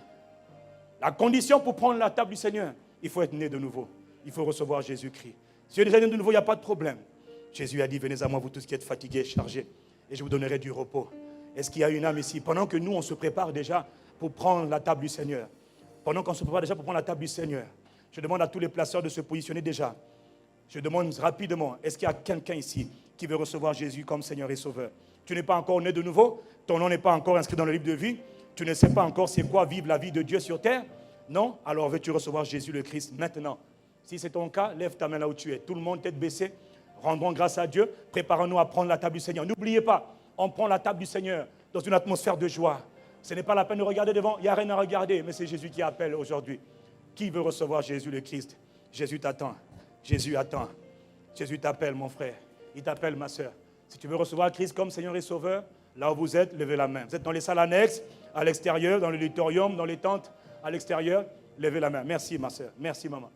La condition pour prendre la table du Seigneur, il faut être né de nouveau. Il faut recevoir Jésus-Christ. Si tu es déjà né de nouveau, il n'y a pas de problème. Jésus a dit, venez à moi, vous tous qui êtes fatigués et chargés, et je vous donnerai du repos. Est-ce qu'il y a une âme ici? Pendant que nous, on se prépare déjà pour prendre la table du Seigneur, pendant qu'on se prépare déjà pour prendre la table du Seigneur, je demande à tous les placeurs de se positionner déjà. Je demande rapidement, est-ce qu'il y a quelqu'un ici qui veut recevoir Jésus comme Seigneur et Sauveur? Tu n'es pas encore né de nouveau, ton nom n'est pas encore inscrit dans le livre de vie, tu ne sais pas encore c'est quoi vivre la vie de Dieu sur terre? Non? Alors veux-tu recevoir Jésus le Christ maintenant? Si c'est ton cas, lève ta main là où tu es. Tout le monde tête baissée, rendons grâce à Dieu, préparons-nous à prendre la table du Seigneur. N'oubliez pas, on prend la table du Seigneur dans une atmosphère de joie. Ce n'est pas la peine de regarder devant, il n'y a rien à regarder, mais c'est Jésus qui appelle aujourd'hui. Qui veut recevoir Jésus le Christ? Jésus t'attend. Jésus attend. Jésus t'appelle, mon frère. Il t'appelle, ma soeur. Si tu veux recevoir Christ comme Seigneur et Sauveur, là où vous êtes, levez la main. Vous êtes dans les salles annexes, à l'extérieur, dans l'auditorium, dans les tentes, à l'extérieur, levez la main. Merci, ma soeur. Merci, maman.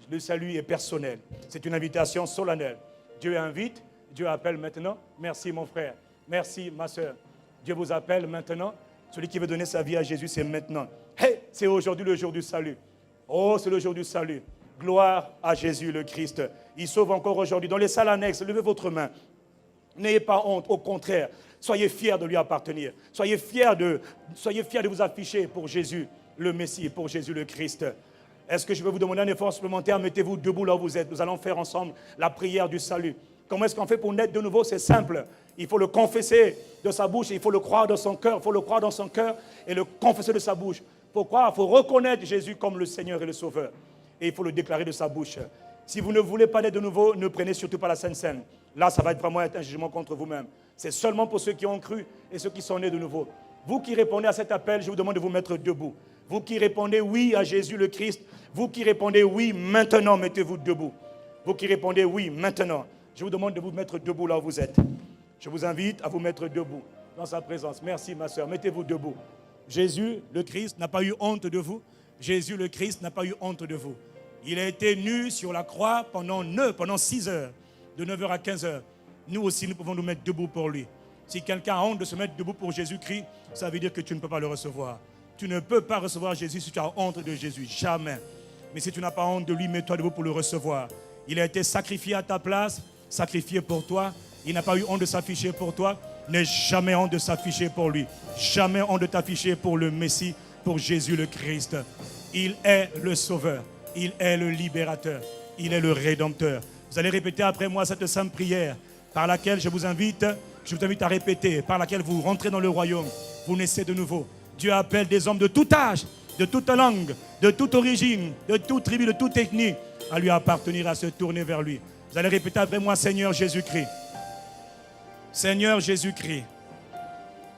Le salut est personnel. C'est une invitation solennelle. Dieu invite, Dieu appelle maintenant. Merci, mon frère. Merci, ma soeur. Dieu vous appelle maintenant. Celui qui veut donner sa vie à Jésus, c'est maintenant. Hey, c'est aujourd'hui le jour du salut. Oh, c'est le jour du salut. Gloire à Jésus le Christ. Il sauve encore aujourd'hui. Dans les salles annexes, levez votre main. N'ayez pas honte, au contraire. Soyez fiers de lui appartenir. Soyez fiers de vous afficher pour Jésus le Messie, pour Jésus le Christ. Est-ce que je vais vous demander un effort supplémentaire? Mettez-vous debout là où vous êtes. Nous allons faire ensemble la prière du salut. Comment est-ce qu'on fait pour naître de nouveau? C'est simple. Il faut le confesser de sa bouche et il faut le croire de son cœur. Il faut le croire dans son cœur et le confesser de sa bouche. Pourquoi? Il faut reconnaître Jésus comme le Seigneur et le Sauveur. Et il faut le déclarer de sa bouche. Si vous ne voulez pas naître de nouveau, ne prenez surtout pas la Sainte Seine. Là, ça va être vraiment un jugement contre vous-même. C'est seulement pour ceux qui ont cru et ceux qui sont nés de nouveau. Vous qui répondez à cet appel, je vous demande de vous mettre debout. Vous qui répondez oui à Jésus le Christ, vous qui répondez oui maintenant, mettez-vous debout. Vous qui répondez oui maintenant, je vous demande de vous mettre debout là où vous êtes. Je vous invite à vous mettre debout dans sa présence. Merci ma soeur, mettez-vous debout. Jésus le Christ n'a pas eu honte de vous. Jésus le Christ n'a pas eu honte de vous. Il a été nu sur la croix pendant 6 heures, de 9h à 15h. Nous aussi, nous pouvons nous mettre debout pour lui. Si quelqu'un a honte de se mettre debout pour Jésus-Christ, ça veut dire que tu ne peux pas le recevoir. Tu ne peux pas recevoir Jésus si tu as honte de Jésus. Jamais. Mais si tu n'as pas honte de lui, mets-toi debout pour le recevoir. Il a été sacrifié à ta place, sacrifié pour toi. Il n'a pas eu honte de s'afficher pour toi. N'aie jamais honte de s'afficher pour lui. Jamais honte de t'afficher pour le Messie, pour Jésus le Christ. Il est le Sauveur. Il est le libérateur. Il est le Rédempteur. Vous allez répéter après moi cette sainte prière par laquelle je vous invite à répéter, par laquelle vous rentrez dans le royaume. Vous naissez de nouveau. Dieu appelle des hommes de tout âge, de toute langue, de toute origine, de toute tribu, de toute ethnie, à lui appartenir, à se tourner vers lui. Vous allez répéter après moi, Seigneur Jésus-Christ. Seigneur Jésus-Christ,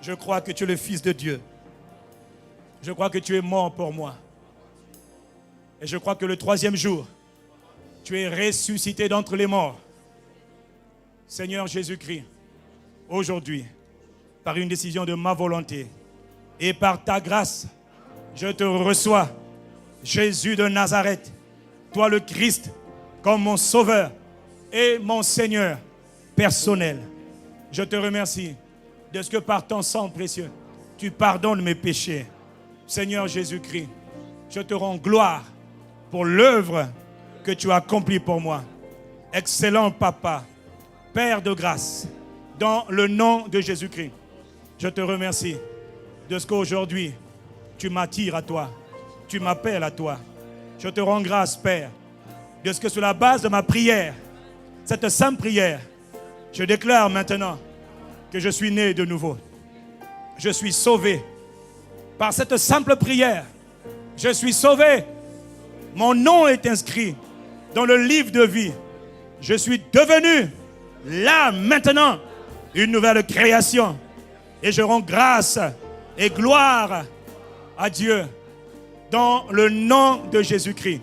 je crois que tu es le Fils de Dieu. Je crois que tu es mort pour moi. Et je crois que le 3e jour, tu es ressuscité d'entre les morts. Seigneur Jésus-Christ, aujourd'hui, par une décision de ma volonté et par ta grâce, je te reçois, Jésus de Nazareth, toi le Christ, comme mon Sauveur et mon Seigneur personnel. Je te remercie de ce que par ton sang précieux, tu pardonnes mes péchés. Seigneur Jésus-Christ, je te rends gloire pour l'œuvre que tu as accomplie pour moi. Excellent Papa, Père de grâce, dans le nom de Jésus-Christ, je te remercie de ce qu'aujourd'hui, tu m'attires à toi, tu m'appelles à toi. Je te rends grâce, Père, de ce que sur la base de ma prière, cette sainte prière, je déclare maintenant que je suis né de nouveau. Je suis sauvé. Par cette simple prière, je suis sauvé. Mon nom est inscrit dans le livre de vie. Je suis devenu, là, maintenant, une nouvelle création. Et je rends grâce et gloire à Dieu. Dans le nom de Jésus-Christ,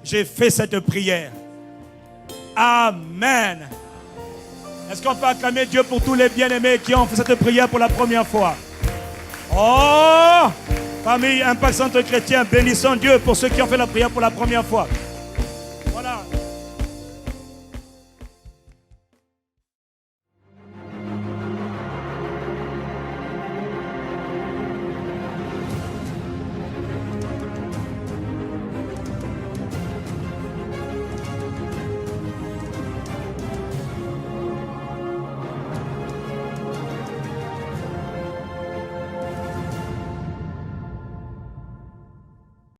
j'ai fait cette prière. Amen. Est-ce qu'on peut acclamer Dieu pour tous les bien-aimés qui ont fait cette prière pour la première fois? Oh! Famille Impact Centre Chrétien, bénissons Dieu pour ceux qui ont fait la prière pour la première fois.